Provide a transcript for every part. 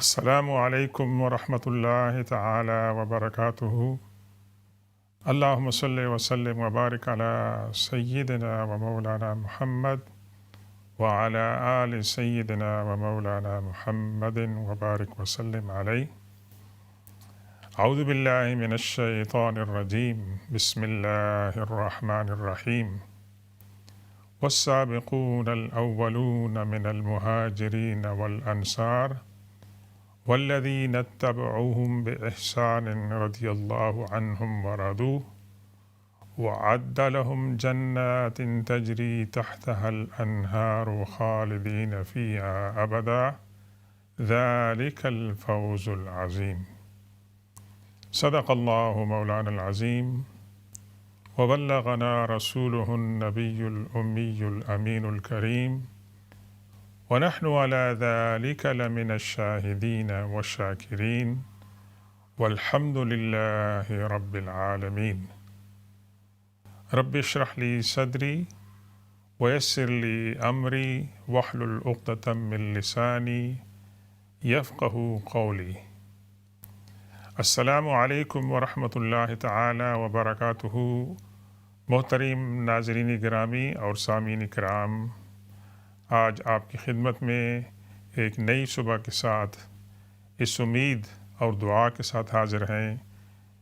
السلام علیکم ورحمۃ اللہ تعالی وبرکاتہ۔ اللہم صلی وسلم وبارک علی سیدنا و مولانا محمد وعلی آل سیدنا و مولانا محمد وبارک وسلم علیہ۔ اعوذ باللہ من الشیطان الرجیم، بسم اللہ الرحمن الرحیم۔ والسابقون الاولون من المہاجرین والانصار والذین اتبعوهم بإحسان رضی اللہ عنہم ورضوه وأعد لهم جنات تجری تحتها الأنہار خالدین فیہا ابدا ذلک الفوز العظیم۔ صدق اللہ مولانا العظیم وبلغنا رسولہ النبی الأمی الأمین الکریم ونحن على ذلك لمن الشاہدین والشاکرین والحمد للہ رب العالمین۔ رب اشرح لی صدری ویسر لی امری واحلل عقدۃ من لسانی یفقہوا قولی۔ السلام علیکم ورحمۃ اللہ تعالی وبرکاتہ۔ محترم ناظرین گرامی اور سامعین کرام، آج آپ کی خدمت میں ایک نئی صبح کے ساتھ اس امید اور دعا کے ساتھ حاضر ہیں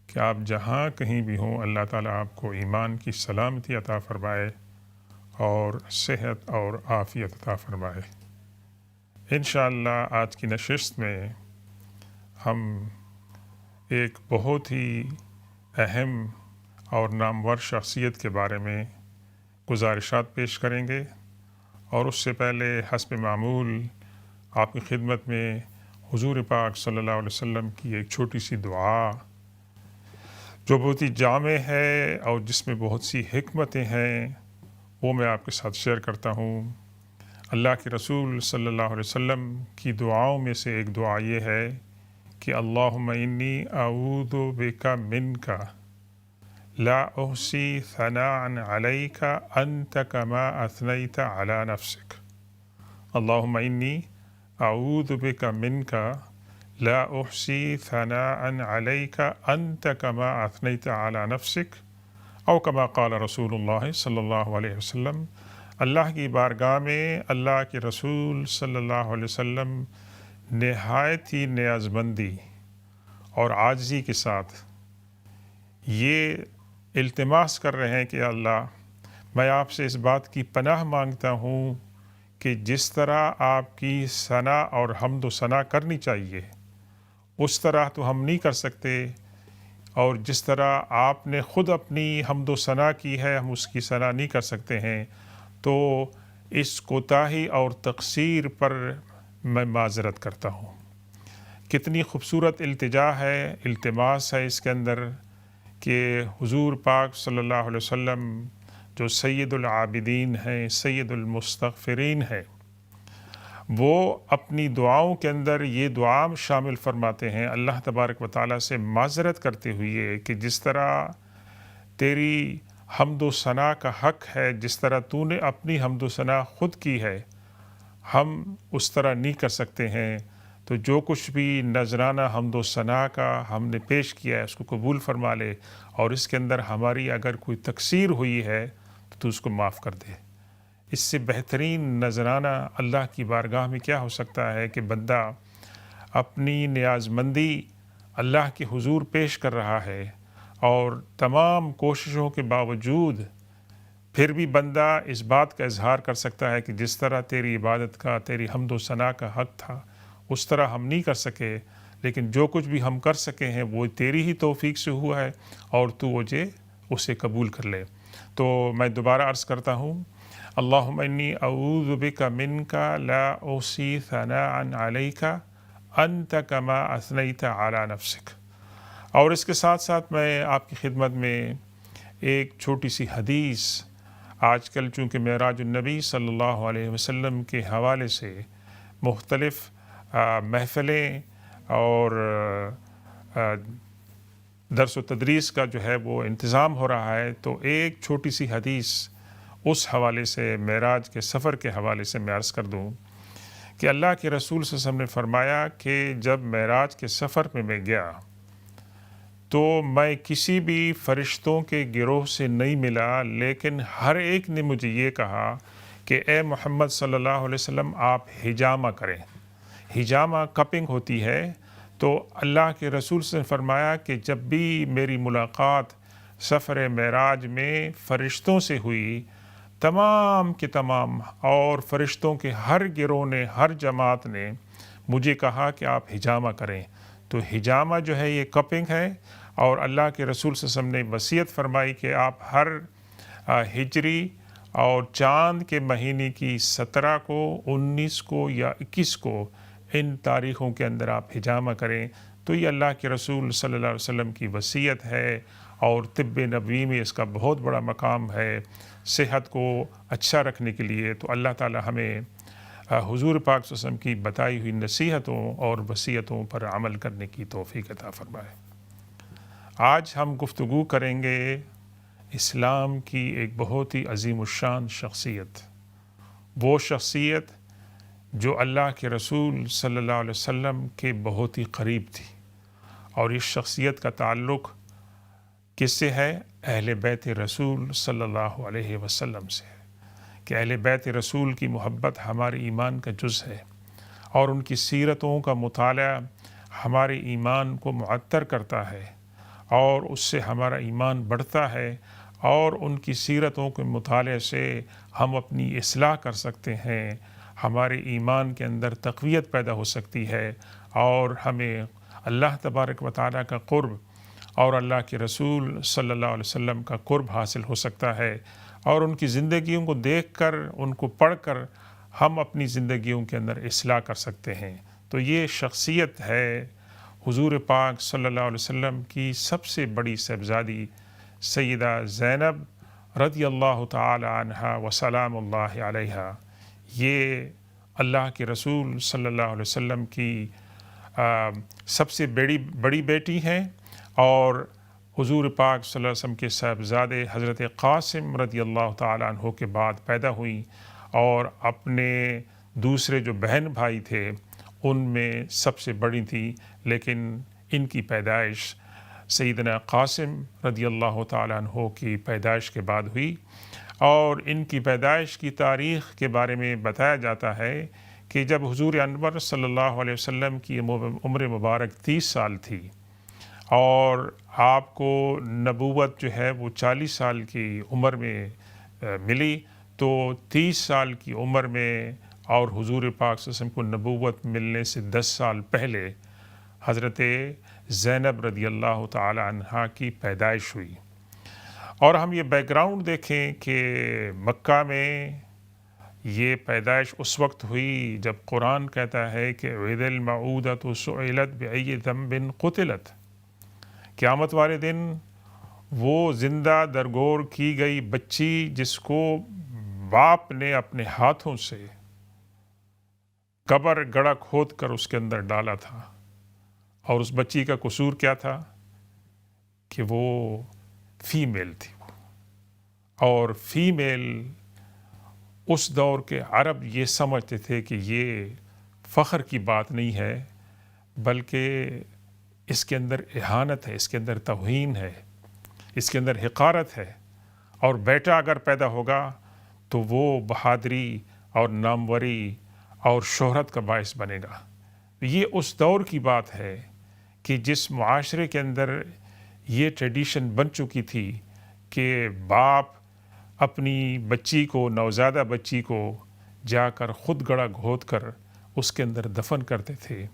کہ آپ جہاں کہیں بھی ہوں، اللہ تعالیٰ آپ کو ایمان کی سلامتی عطا فرمائے اور صحت اور عافیت عطا فرمائے۔ انشاءاللہ آج کی نشست میں ہم ایک بہت ہی اہم اور نامور شخصیت کے بارے میں گزارشات پیش کریں گے، اور اس سے پہلے حسب معمول آپ کی خدمت میں حضور پاک صلی اللہ علیہ وسلم کی ایک چھوٹی سی دعا جو بہت ہی جامع ہے اور جس میں بہت سی حکمتیں ہیں، وہ میں آپ کے ساتھ شیئر کرتا ہوں۔ اللہ کے رسول صلی اللہ علیہ وسلم کی دعاؤں میں سے ایک دعا یہ ہے کہ اللہم انی اعوذ بک منک لا احصی ثناء علیک انت کما اثنیت علی نفسک۔ اللہم انی اعوذ بک منک لا احصی ثناء علیک انت کما اثنیت علی نفسک، او کما قال رسول اللہ صلی اللہ علیہ وسلم۔ اللہ کی بارگاہ میں اللہ کے رسول صلی اللہ علیہ وسلم نہایت ہی نیازمندی اور عاجزی کے ساتھ یہ التماس کر رہے ہیں کہ اللہ، میں آپ سے اس بات کی پناہ مانگتا ہوں کہ جس طرح آپ کی ثنا اور حمد و ثنا کرنی چاہیے اس طرح تو ہم نہیں کر سکتے، اور جس طرح آپ نے خود اپنی حمد و ثنا کی ہے ہم اس کی ثنا نہیں کر سکتے ہیں، تو اس کوتاہی اور تقصیر پر میں معذرت کرتا ہوں۔ کتنی خوبصورت التجا ہے، التماس ہے اس کے اندر کہ حضور پاک صلی اللہ علیہ وسلم جو سید العابدین ہیں، سید المستغفرین ہیں، وہ اپنی دعاؤں کے اندر یہ دعا شامل فرماتے ہیں اللہ تبارک و تعالیٰ سے معذرت کرتے ہوئے کہ جس طرح تیری حمد و ثنا کا حق ہے، جس طرح تو نے اپنی حمد و ثنا خود کی ہے، ہم اس طرح نہیں کر سکتے ہیں، تو جو کچھ بھی نذرانہ حمد و ثنا کا ہم نے پیش کیا ہے اس کو قبول فرما لے، اور اس کے اندر ہماری اگر کوئی تقصیر ہوئی ہے تو اس کو معاف کر دے۔ اس سے بہترین نذرانہ اللہ کی بارگاہ میں کیا ہو سکتا ہے کہ بندہ اپنی نیازمندی اللہ کے حضور پیش کر رہا ہے، اور تمام کوششوں کے باوجود پھر بھی بندہ اس بات کا اظہار کر سکتا ہے کہ جس طرح تیری عبادت کا، تیری حمد و ثنا کا حق تھا اس طرح ہم نہیں کر سکے، لیکن جو کچھ بھی ہم کر سکے ہیں وہ تیری ہی توفیق سے ہوا ہے، اور تو مجھے اسے قبول کر لے۔ تو میں دوبارہ عرض کرتا ہوں، اللہم انی اعوذ بک منک لا احصی ثناء علیک انت کما اثنیت علی نفسک۔ اور اس کے ساتھ ساتھ میں آپ کی خدمت میں ایک چھوٹی سی حدیث، آج کل چونکہ معراج النبی صلی اللہ علیہ وسلم کے حوالے سے مختلف محفلیں اور درس و تدریس کا جو ہے وہ انتظام ہو رہا ہے، تو ایک چھوٹی سی حدیث اس حوالے سے، معراج کے سفر کے حوالے سے میں عرض کر دوں کہ اللہ کے رسول صلی اللہ علیہ وسلم نے فرمایا کہ جب معراج کے سفر میں گیا تو میں کسی بھی فرشتوں کے گروہ سے نہیں ملا، لیکن ہر ایک نے مجھے یہ کہا کہ اے محمد صلی اللہ علیہ وسلم آپ حجامہ کریں۔ حجامہ کپنگ ہوتی ہے۔ تو اللہ کے رسول سے فرمایا کہ جب بھی میری ملاقات سفر معراج میں فرشتوں سے ہوئی، تمام کے تمام اور فرشتوں کے ہر گروہ نے، ہر جماعت نے مجھے کہا کہ آپ حجامہ کریں۔ تو حجامہ جو ہے یہ کپنگ ہے، اور اللہ کے رسول صلی اللہ علیہ وسلم نے وصیت فرمائی کہ آپ ہر ہجری اور چاند کے مہینے کی 17 کو، 19 کو یا 21 کو ان تاریخوں کے اندر آپ حجامہ کریں۔ تو یہ اللہ کے رسول صلی اللہ علیہ وسلم کی وصیت ہے، اور طب نبوی میں اس کا بہت بڑا مقام ہے صحت کو اچھا رکھنے کے لیے۔ تو اللہ تعالی ہمیں حضور پاک صلی اللہ علیہ وسلم کی بتائی ہوئی نصیحتوں اور وصیتوں پر عمل کرنے کی توفیق عطا فرمائے۔ آج ہم گفتگو کریں گے اسلام کی ایک بہت ہی عظیم الشان شخصیت، وہ شخصیت جو اللہ کے رسول صلی اللہ علیہ وسلم کے بہت ہی قریب تھی، اور اس شخصیت کا تعلق کس سے ہے؟ اہل بیت رسول صلی اللہ علیہ وسلم سے ہے، کہ اہل بیت رسول کی محبت ہمارے ایمان کا جز ہے، اور ان کی سیرتوں کا مطالعہ ہمارے ایمان کو معطر کرتا ہے، اور اس سے ہمارا ایمان بڑھتا ہے، اور ان کی سیرتوں کے مطالعے سے ہم اپنی اصلاح کر سکتے ہیں، ہمارے ایمان کے اندر تقویت پیدا ہو سکتی ہے، اور ہمیں اللہ تبارک و تعالیٰ کا قرب اور اللہ کے رسول صلی اللہ علیہ وسلم کا قرب حاصل ہو سکتا ہے، اور ان کی زندگیوں کو دیکھ کر، ان کو پڑھ کر ہم اپنی زندگیوں کے اندر اصلاح کر سکتے ہیں۔ تو یہ شخصیت ہے حضور پاک صلی اللہ علیہ وسلم کی سب سے بڑی صاحبزادی سیدہ زینب رضی اللہ تعالی عنہا وسلام اللہ علیہا۔ یہ اللہ کے رسول صلی اللہ علیہ وسلم کی سب سے بڑی بیٹی ہیں، اور حضور پاک صلی اللہ علیہ وسلم کے صاحبزادے حضرت قاسم رضی اللہ تعالی عنہ کے بعد پیدا ہوئیں، اور اپنے دوسرے جو بہن بھائی تھے ان میں سب سے بڑی تھی، لیکن ان کی پیدائش سیدنا قاسم رضی اللہ تعالیٰ عنہ کی پیدائش کے بعد ہوئی، اور ان کی پیدائش کی تاریخ کے بارے میں بتایا جاتا ہے کہ جب حضور انور صلی اللہ علیہ وسلم کی عمر مبارک 30 سال تھی، اور آپ کو نبوت جو ہے وہ 40 سال کی عمر میں ملی، تو 30 سال کی عمر میں اور حضور پاک صلی اللہ علیہ وسلم کو نبوت ملنے سے 10 سال پہلے حضرت زینب رضی اللہ تعالی عنہا کی پیدائش ہوئی۔ اور ہم یہ بیک گراؤنڈ دیکھیں کہ مکہ میں یہ پیدائش اس وقت ہوئی جب قرآن کہتا ہے کہ وَإِذَا الْمَوْءُودَةُ سُئِلَتْ بِأَيِّ ذَنبٍ قُتِلَتْ، قیامت والے دن وہ زندہ درگور کی گئی بچی جس کو باپ نے اپنے ہاتھوں سے قبر گڑھا کھود کر اس کے اندر ڈالا تھا، اور اس بچی کا قصور کیا تھا کہ وہ فیمیل تھی، اور فیمیل اس دور کے عرب یہ سمجھتے تھے کہ یہ فخر کی بات نہیں ہے، بلکہ اس کے اندر اہانت ہے، اس کے اندر توہین ہے، اس کے اندر حقارت ہے، اور بیٹا اگر پیدا ہوگا تو وہ بہادری اور ناموری اور شہرت کا باعث بنے گا۔ یہ اس دور کی بات ہے کہ جس معاشرے کے اندر یہ ٹریڈیشن بن چکی تھی کہ باپ اپنی بچی کو، نوزائیدہ بچی کو جا کر خود گڑھا کھود کر اس کے اندر دفن کرتے تھے۔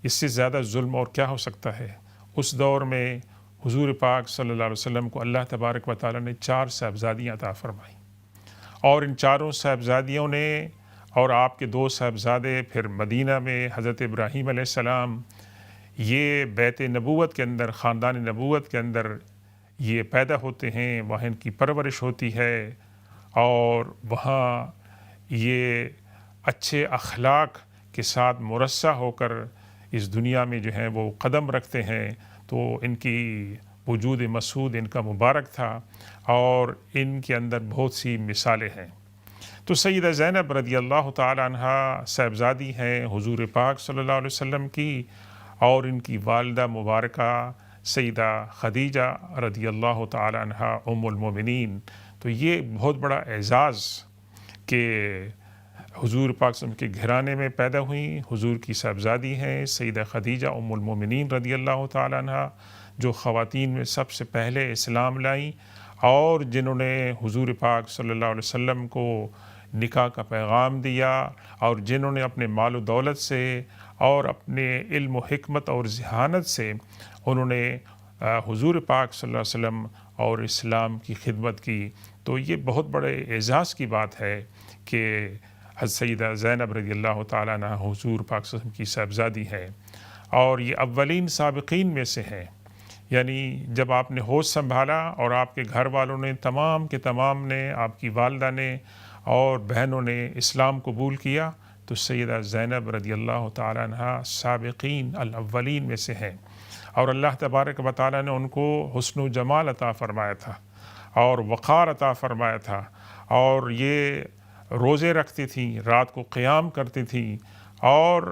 اس سے زیادہ ظلم اور کیا ہو سکتا ہے؟ اس دور میں حضور پاک صلی اللہ علیہ وسلم کو اللہ تبارک و تعالیٰ نے 4 صاحبزادیاں عطا فرمائیں، اور ان چاروں صاحبزادیوں نے اور آپ کے 2 صاحبزادے پھر مدینہ میں حضرت ابراہیم علیہ السلام، یہ بیت نبوت کے اندر، خاندان نبوت کے اندر یہ پیدا ہوتے ہیں، وہاں ان کی پرورش ہوتی ہے، اور وہاں یہ اچھے اخلاق کے ساتھ مرصع ہو کر اس دنیا میں جو ہے وہ قدم رکھتے ہیں۔ تو ان کی وجود مسعود ان کا مبارک تھا، اور ان کے اندر بہت سی مثالیں ہیں۔ تو سیدہ زینب رضی اللہ تعالی عنہ صاحبزادی ہیں حضور پاک صلی اللہ علیہ وسلم کی، اور ان کی والدہ مبارکہ سیدہ خدیجہ رضی اللہ تعالی عنہ ام المومنین۔ تو یہ بہت بڑا اعزاز کہ حضور پاک صلی اللہ علیہ وسلم کے گھرانے میں پیدا ہوئیں، حضور کی صاحبزادی ہیں سیدہ خدیجہ ام المومنین رضی اللہ تعالی عنہ، جو خواتین میں سب سے پہلے اسلام لائیں اور جنہوں نے حضور پاک صلی اللہ علیہ وسلم کو نکاح کا پیغام دیا، اور جنہوں نے اپنے مال و دولت سے اور اپنے علم و حکمت اور ذہانت سے انہوں نے حضور پاک صلی اللہ علیہ وسلم اور اسلام کی خدمت کی۔ تو یہ بہت بڑے اعزاز کی بات ہے کہ حضرت سیدہ زینب رضی اللہ تعالیٰ عنہ حضور پاک صلی اللہ علیہ وسلم کی صاحبزادی ہیں، اور یہ اولین سابقین میں سے ہیں۔ یعنی جب آپ نے ہوش سنبھالا اور آپ کے گھر والوں نے تمام کے تمام نے، آپ کی والدہ نے اور بہنوں نے اسلام قبول کیا، تو سیدہ زینب رضی اللہ تعالیٰ عنہ سابقین الاولین میں سے ہیں، اور اللہ تبارک و تعالیٰ نے ان کو حسن و جمال عطا فرمایا تھا اور وقار عطا فرمایا تھا، اور یہ روزے رکھتی تھیں، رات کو قیام کرتی تھیں، اور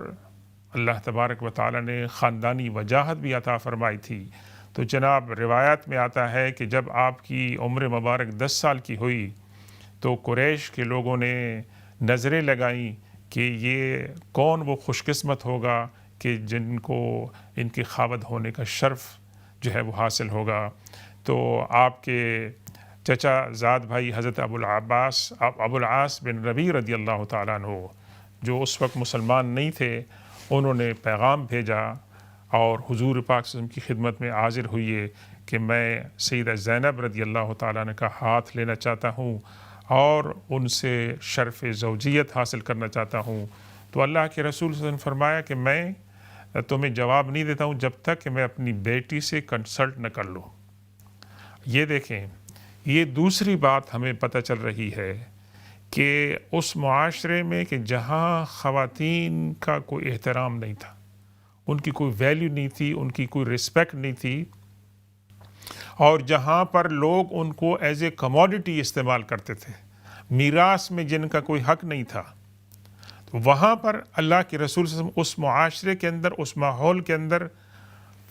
اللہ تبارک و تعالیٰ نے خاندانی وجاہت بھی عطا فرمائی تھی۔ تو جناب روایات میں آتا ہے کہ جب آپ کی عمر مبارک 10 سال کی ہوئی تو قریش کے لوگوں نے نظریں لگائیں کہ یہ کون وہ خوش قسمت ہوگا کہ جن کو ان کے خاوند ہونے کا شرف جو ہے وہ حاصل ہوگا۔ تو آپ کے چچا زاد بھائی حضرت ابو العاص بن ربیع رضی اللہ تعالیٰ عنہ، جو اس وقت مسلمان نہیں تھے، انہوں نے پیغام بھیجا اور حضور پاک صلی اللہ علیہ وسلم کی خدمت میں حاضر ہوئے کہ میں سیدہ زینب رضی اللہ تعالیٰ عنہ کا ہاتھ لینا چاہتا ہوں اور ان سے شرف زوجیت حاصل کرنا چاہتا ہوں۔ تو اللہ کے رسول صلی اللہ علیہ وسلم نے فرمایا کہ میں تمہیں جواب نہیں دیتا ہوں جب تک کہ میں اپنی بیٹی سے کنسلٹ نہ کر لوں۔ یہ دیکھیں، یہ دوسری بات ہمیں پتہ چل رہی ہے کہ اس معاشرے میں کہ جہاں خواتین کا کوئی احترام نہیں تھا، ان کی کوئی ویلیو نہیں تھی، ان کی کوئی رسپیکٹ نہیں تھی، اور جہاں پر لوگ ان کو ایز اے کموڈٹی استعمال کرتے تھے، میراث میں جن کا کوئی حق نہیں تھا، تو وہاں پر اللہ کے رسول صلی اللہ علیہ وسلم اس معاشرے کے اندر، اس ماحول کے اندر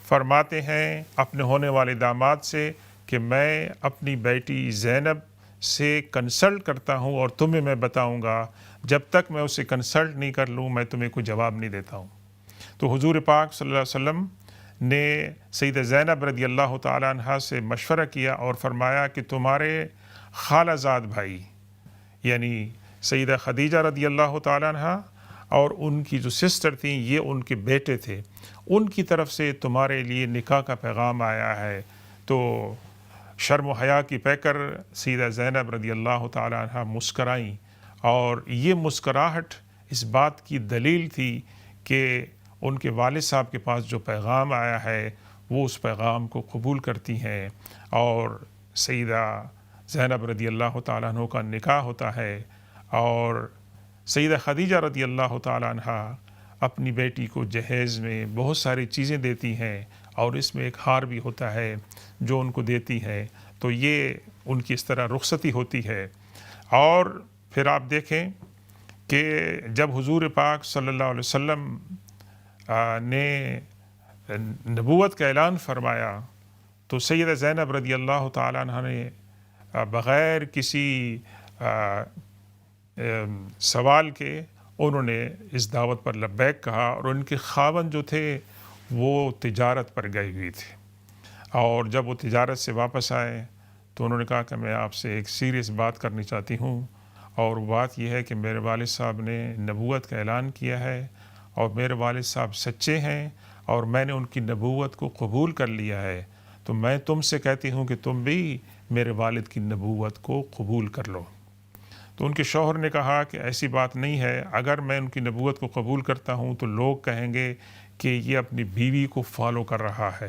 فرماتے ہیں اپنے ہونے والے داماد سے کہ میں اپنی بیٹی زینب سے کنسلٹ کرتا ہوں اور تمہیں میں بتاؤں گا، جب تک میں اسے کنسلٹ نہیں کر لوں میں تمہیں کوئی جواب نہیں دیتا ہوں۔ تو حضور پاک صلی اللہ علیہ وسلم نے سیدہ زینب رضی اللہ تعالیٰ عنہ سے مشورہ کیا اور فرمایا کہ تمہارے خالہ زاد بھائی یعنی سیدہ خدیجہ رضی اللہ تعالیٰ عنہ اور ان کی جو سسٹر تھیں، یہ ان کے بیٹے تھے، ان کی طرف سے تمہارے لیے نکاح کا پیغام آیا ہے۔ تو شرم و حیا کی پیکر سیدہ زینب رضی اللہ تعالیٰ عنہ مسکرائیں، اور یہ مسکراہٹ اس بات کی دلیل تھی کہ ان کے والد صاحب کے پاس جو پیغام آیا ہے وہ اس پیغام کو قبول کرتی ہیں، اور سیدہ زینب رضی اللہ تعالیٰ عنہ کا نکاح ہوتا ہے، اور سیدہ خدیجہ رضی اللہ تعالیٰ عنہ اپنی بیٹی کو جہیز میں بہت ساری چیزیں دیتی ہیں، اور اس میں ایک ہار بھی ہوتا ہے جو ان کو دیتی ہے۔ تو یہ ان کی اس طرح رخصتی ہوتی ہے۔ اور پھر آپ دیکھیں کہ جب حضور پاک صلی اللہ علیہ وسلم نے نبوت کا اعلان فرمایا تو سیدہ زینب رضی اللہ تعالیٰ عنہ نے بغیر کسی سوال کے انہوں نے اس دعوت پر لبیک کہا، اور ان کے خاوند جو تھے وہ تجارت پر گئے ہوئے تھے، اور جب وہ تجارت سے واپس آئے تو انہوں نے کہا کہ میں آپ سے ایک سیریس بات کرنی چاہتی ہوں، اور بات یہ ہے کہ میرے والد صاحب نے نبوت کا اعلان کیا ہے، اور میرے والد صاحب سچے ہیں اور میں نے ان کی نبوت کو قبول کر لیا ہے، تو میں تم سے کہتی ہوں کہ تم بھی میرے والد کی نبوت کو قبول کر لو۔ تو ان کے شوہر نے کہا کہ ایسی بات نہیں ہے، اگر میں ان کی نبوت کو قبول کرتا ہوں تو لوگ کہیں گے کہ یہ اپنی بیوی کو فالو کر رہا ہے،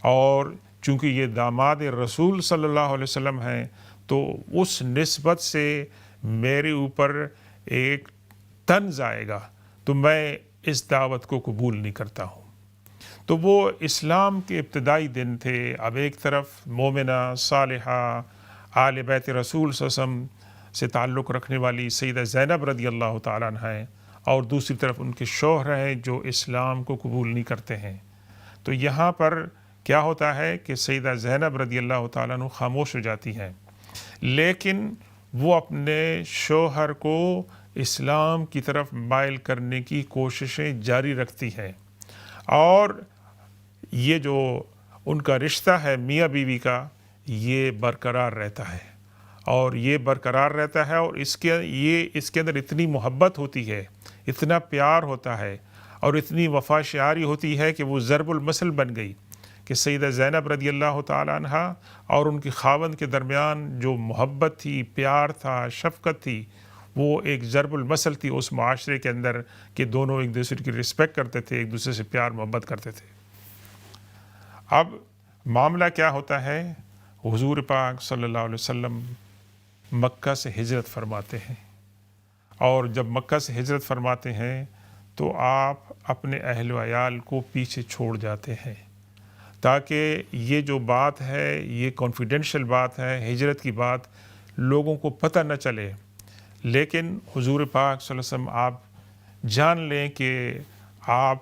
اور چونکہ یہ داماد رسول صلی اللہ علیہ وسلم ہیں تو اس نسبت سے میرے اوپر ایک طنز آئے گا، تو میں اس دعوت کو قبول نہیں کرتا ہوں۔ تو وہ اسلام کے ابتدائی دن تھے۔ اب ایک طرف مومنہ صالحہ آل بیت رسول صلی اللہ علیہ وسلم سے تعلق رکھنے والی سیدہ زینب رضی اللہ تعالیٰ عنہ ہیں، اور دوسری طرف ان کے شوہر ہیں جو اسلام کو قبول نہیں کرتے ہیں۔ تو یہاں پر کیا ہوتا ہے کہ سیدہ زینب رضی اللہ تعالیٰ عنہ خاموش ہو جاتی ہیں، لیکن وہ اپنے شوہر کو اسلام کی طرف مائل کرنے کی کوششیں جاری رکھتی ہیں، اور یہ جو ان کا رشتہ ہے میاں بیوی کا، یہ برقرار رہتا ہے، اور یہ برقرار رہتا ہے، اور اس کے اندر اتنی محبت ہوتی ہے، اتنا پیار ہوتا ہے، اور اتنی وفا شعاری ہوتی ہے کہ وہ ضرب المثل بن گئی کہ سیدہ زینب رضی اللہ تعالیٰ عنہ اور ان کی خاوند کے درمیان جو محبت تھی، پیار تھا، شفقت تھی، وہ ایک ضرب المثل تھی اس معاشرے کے اندر کہ دونوں ایک دوسرے کی رسپیکٹ کرتے تھے، ایک دوسرے سے پیار محبت کرتے تھے۔ اب معاملہ کیا ہوتا ہے، حضور پاک صلی اللہ علیہ وسلم مکہ سے ہجرت فرماتے ہیں، اور جب مکہ سے ہجرت فرماتے ہیں تو آپ اپنے اہل و عیال کو پیچھے چھوڑ جاتے ہیں، تاکہ یہ جو بات ہے، یہ کانفیڈینشیل بات ہے، ہجرت کی بات، لوگوں کو پتہ نہ چلے، لیکن حضور پاک صلی اللہ علیہ وسلم آپ جان لیں کہ آپ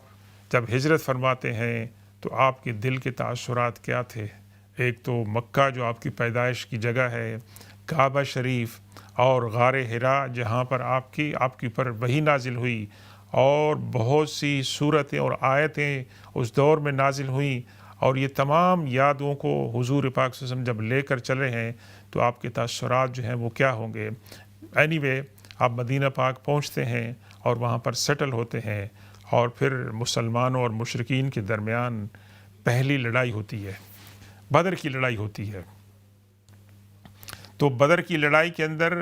جب ہجرت فرماتے ہیں تو آپ کے دل کے تاثرات کیا تھے۔ ایک تو مکہ جو آپ کی پیدائش کی جگہ ہے، کعبہ شریف، اور غار حرا جہاں پر آپ کی پر وحی نازل ہوئی، اور بہت سی صورتیں اور آیتیں اس دور میں نازل ہوئیں، اور یہ تمام یادوں کو حضور پاک صلی اللہ علیہ وسلم جب لے کر چلے ہیں تو آپ کے تاثرات جو ہیں وہ کیا ہوں گے۔ اینی وے آپ مدینہ پاک پہنچتے ہیں اور وہاں پر سیٹل ہوتے ہیں، اور پھر مسلمانوں اور مشرکین کے درمیان پہلی لڑائی ہوتی ہے، بدر کی لڑائی ہوتی ہے۔ تو بدر کی لڑائی کے اندر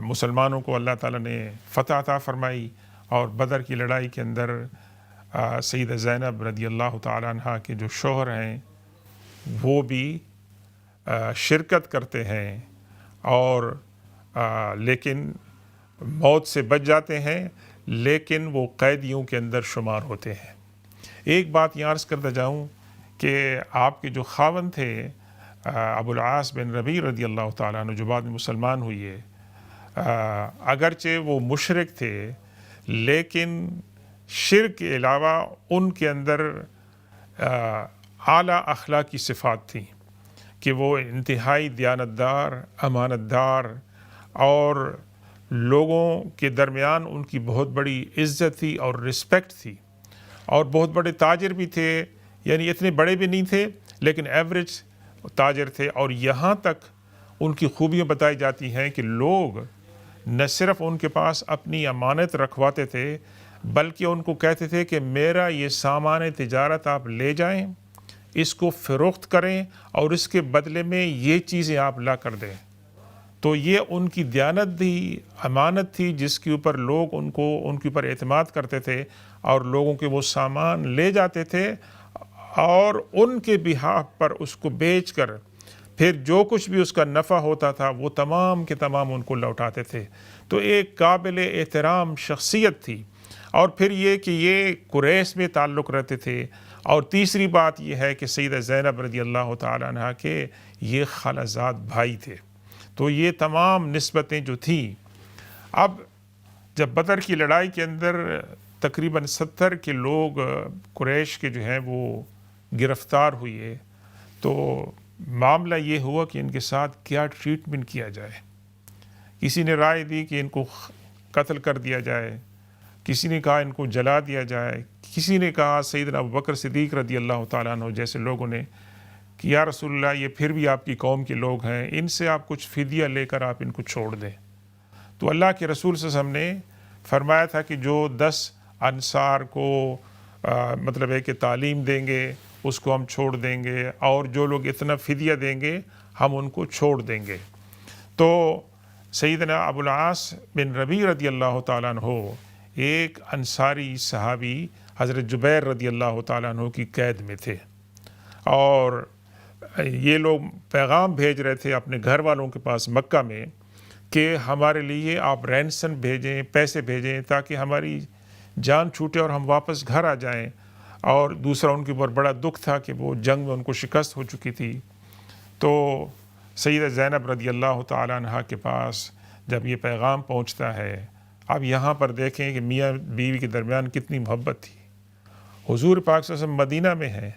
مسلمانوں کو اللہ تعالیٰ نے فتح عطا فرمائی، اور بدر کی لڑائی کے اندر سیدہ زینب رضی اللہ تعالیٰ عنہ کے جو شوہر ہیں وہ بھی شرکت کرتے ہیں، اور لیکن موت سے بچ جاتے ہیں، لیکن وہ قیدیوں کے اندر شمار ہوتے ہیں۔ ایک بات یہ عرض کرتا جاؤں کہ آپ کے جو خاوند تھے ابو العاص بن ربیع رضی اللہ تعالیٰ عنہ، جو بعد میں مسلمان ہوئے، اگرچہ وہ مشرک تھے، لیکن شرک کے علاوہ ان کے اندر اعلیٰ اخلاقی صفات تھیں کہ وہ انتہائی دیانتدار، امانت دار، اور لوگوں کے درمیان ان کی بہت بڑی عزت تھی اور رسپیکٹ تھی، اور بہت بڑے تاجر بھی تھے، یعنی اتنے بڑے بھی نہیں تھے لیکن ایوریج تاجر تھے، اور یہاں تک ان کی خوبیاں بتائی جاتی ہیں کہ لوگ نہ صرف ان کے پاس اپنی امانت رکھواتے تھے، بلکہ ان کو کہتے تھے کہ میرا یہ سامان تجارت آپ لے جائیں، اس کو فروخت کریں، اور اس کے بدلے میں یہ چیزیں آپ لا کر دیں۔ تو یہ ان کی دیانت تھی، امانت تھی، جس کے اوپر لوگ ان کے اوپر اعتماد کرتے تھے، اور لوگوں کے وہ سامان لے جاتے تھے، اور ان کے بہاف پر اس کو بیچ کر پھر جو کچھ بھی اس کا نفع ہوتا تھا وہ تمام کے تمام ان کو لوٹاتے تھے۔ تو ایک قابل احترام شخصیت تھی، اور پھر یہ کہ یہ قریش میں تعلق رہتے تھے، اور تیسری بات یہ ہے کہ سیدہ زینب رضی اللہ تعالیٰ عنہ کے یہ خالہ زاد بھائی تھے۔ تو یہ تمام نسبتیں جو تھیں، اب جب بدر کی لڑائی کے اندر تقریباً 70 کے لوگ قریش کے جو ہیں وہ گرفتار ہوئے، تو معاملہ یہ ہوا کہ ان کے ساتھ کیا ٹریٹمنٹ کیا جائے۔ کسی نے رائے دی کہ ان کو قتل کر دیا جائے، کسی نے کہا ان کو جلا دیا جائے، کسی نے کہا سیدنا ابوبکر صدیق رضی اللہ تعالیٰ عنہ جیسے لوگوں نے کہ یا رسول اللہ، یہ پھر بھی آپ کی قوم کے لوگ ہیں، ان سے آپ کچھ فدیہ لے کر آپ ان کو چھوڑ دیں۔ تو اللہ کے رسول صلی اللہ علیہ وسلم نے فرمایا تھا کہ جو 10 انصار کو مطلب ہے کہ تعلیم دیں گے اس کو ہم چھوڑ دیں گے، اور جو لوگ اتنا فدیہ دیں گے ہم ان کو چھوڑ دیں گے۔ تو سیدنا ابو العاص بن ربیع رضی اللہ تعالیٰ عنہ ایک انصاری صحابی حضرت جبیر رضی اللہ تعالیٰ عنہ کی قید میں تھے، اور یہ لوگ پیغام بھیج رہے تھے اپنے گھر والوں کے پاس مکہ میں کہ ہمارے لیے آپ رینسم بھیجیں، پیسے بھیجیں تاکہ ہماری جان چھوٹے اور ہم واپس گھر آ جائیں۔ اور دوسرا ان کے اوپر بڑا دکھ تھا کہ وہ جنگ میں ان کو شکست ہو چکی تھی۔ تو سیدہ زینب رضی اللہ تعالیٰ عنہ کے پاس جب یہ پیغام پہنچتا ہے، اب یہاں پر دیکھیں کہ میاں بیوی کے درمیان کتنی محبت تھی۔ حضور پاک صلی اللہ علیہ وسلم مدینہ میں ہیں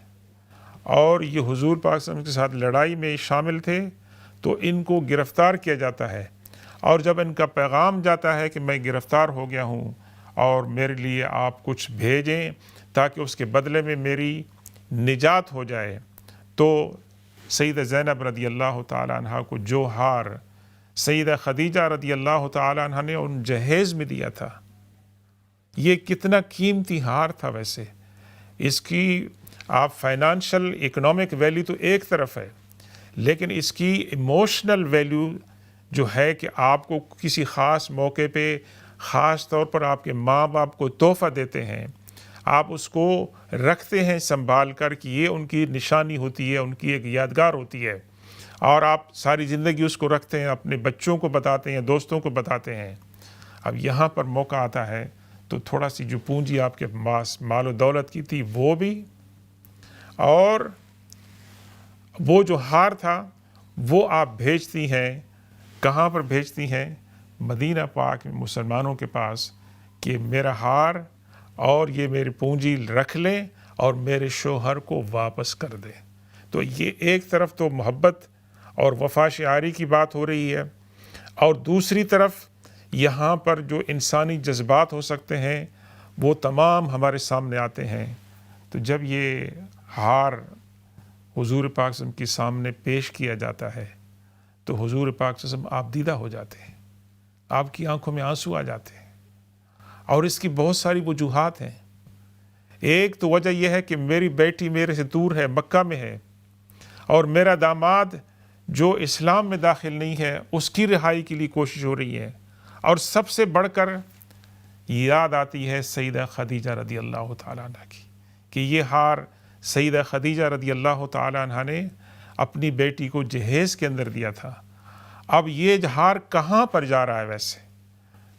اور یہ حضور پاک صلی اللہ علیہ وسلم کے ساتھ لڑائی میں شامل تھے، تو ان کو گرفتار کیا جاتا ہے، اور جب ان کا پیغام جاتا ہے کہ میں گرفتار ہو گیا ہوں اور میرے لیے آپ کچھ بھیجیں تاکہ اس کے بدلے میں میری نجات ہو جائے، تو سیدہ زینب رضی اللہ تعالیٰ عنہ کو جو ہار سیدہ خدیجہ رضی اللہ تعالیٰ عنہ نے ان جہیز میں دیا تھا، یہ کتنا قیمتی ہار تھا۔ ویسے اس کی آپ فائنانشل اکنامک ویلیو تو ایک طرف ہے، لیکن اس کی ایموشنل ویلیو جو ہے کہ آپ کو کسی خاص موقع پہ خاص طور پر آپ کے ماں باپ کو تحفہ دیتے ہیں، آپ اس کو رکھتے ہیں سنبھال کر کہ یہ ان کی نشانی ہوتی ہے، ان کی ایک یادگار ہوتی ہے، اور آپ ساری زندگی اس کو رکھتے ہیں، اپنے بچوں کو بتاتے ہیں، دوستوں کو بتاتے ہیں۔ اب یہاں پر موقع آتا ہے تو تھوڑا سی جو پونجی آپ کے پاس مال و دولت کی تھی وہ بھی، اور وہ جو ہار تھا وہ آپ بھیجتی ہیں۔ کہاں پر بھیجتی ہیں؟ مدینہ پاک میں مسلمانوں کے پاس، کہ میرا ہار اور یہ میری پونجی رکھ لیں اور میرے شوہر کو واپس کر دیں۔ تو یہ ایک طرف تو محبت اور وفا شعاری کی بات ہو رہی ہے، اور دوسری طرف یہاں پر جو انسانی جذبات ہو سکتے ہیں وہ تمام ہمارے سامنے آتے ہیں۔ تو جب یہ ہار حضور پاک صلی اللہ علیہ وسلم کے سامنے پیش کیا جاتا ہے تو حضور پاک صلی اللہ علیہ وسلم آپ دیدہ ہو جاتے ہیں، آپ کی آنکھوں میں آنسو آ جاتے ہیں، اور اس کی بہت ساری وجوہات ہیں۔ ایک تو وجہ یہ ہے کہ میری بیٹی میرے سے دور ہے، مکہ میں ہے، اور میرا داماد جو اسلام میں داخل نہیں ہے اس کی رہائی کے لیے کوشش ہو رہی ہے، اور سب سے بڑھ کر یاد آتی ہے سیدہ خدیجہ رضی اللہ تعالیٰ عنہ کی، کہ یہ ہار سیدہ خدیجہ رضی اللہ تعالیٰ عنہ نے اپنی بیٹی کو جہیز کے اندر دیا تھا۔ اب یہ ہار کہاں پر جا رہا ہے؟ ویسے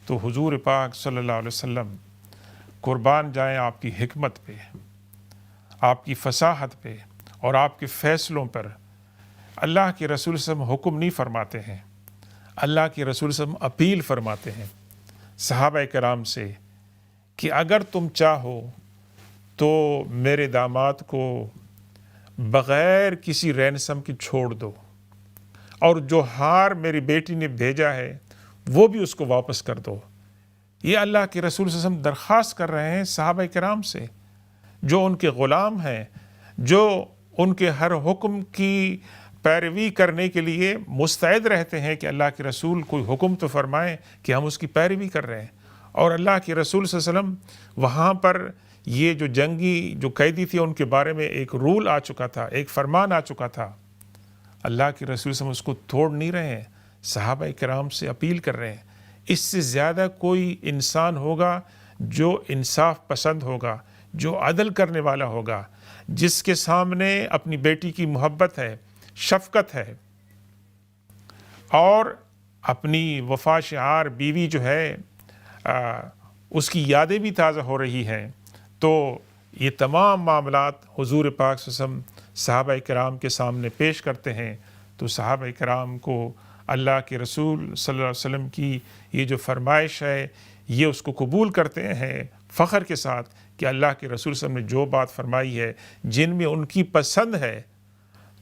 تو حضور پاک صلی اللہ علیہ وسلم قربان جائیں آپ کی حکمت پہ، آپ کی فصاحت پہ، اور آپ کے فیصلوں پر۔ اللہ کے رسول صلی اللہ علیہ وسلم حکم نہیں فرماتے ہیں، اللہ کے رسول صلی اللہ علیہ وسلم اپیل فرماتے ہیں صحابہ کرام سے کہ اگر تم چاہو تو میرے داماد کو بغیر کسی رینسم کی چھوڑ دو، اور جو ہار میری بیٹی نے بھیجا ہے وہ بھی اس کو واپس کر دو۔ یہ اللہ کے رسول صلی اللہ علیہ وسلم درخواست کر رہے ہیں صحابہ کرام سے، جو ان کے غلام ہیں، جو ان کے ہر حکم کی پیروی کرنے کے لیے مستعد رہتے ہیں کہ اللہ کے رسول کوئی حکم تو فرمائیں کہ ہم اس کی پیروی کر رہے ہیں۔ اور اللہ کے رسول صلی اللہ علیہ وسلم وہاں پر یہ جو جنگی جو قیدی تھے ان کے بارے میں ایک رول آ چکا تھا، ایک فرمان آ چکا تھا، اللہ کے رسول صلی اللہ علیہ وسلم اس کو توڑ نہیں رہے ہیں، صحابہ کرام سے اپیل کر رہے ہیں۔ اس سے زیادہ کوئی انسان ہوگا جو انصاف پسند ہوگا، جو عدل کرنے والا ہوگا، جس کے سامنے اپنی بیٹی کی محبت ہے، شفقت ہے، اور اپنی وفا شعار بیوی جو ہے اس کی یادیں بھی تازہ ہو رہی ہیں، تو یہ تمام معاملات حضور پاک صلی اللہ علیہ وسلم صحابہ کرام کے سامنے پیش کرتے ہیں۔ تو صحابہ کرام کو اللہ کے رسول صلی اللہ علیہ وسلم کی یہ جو فرمائش ہے یہ اس کو قبول کرتے ہیں فخر کے ساتھ کہ اللہ کے رسول صلی اللہ علیہ وسلم نے جو بات فرمائی ہے، جن میں ان کی پسند ہے،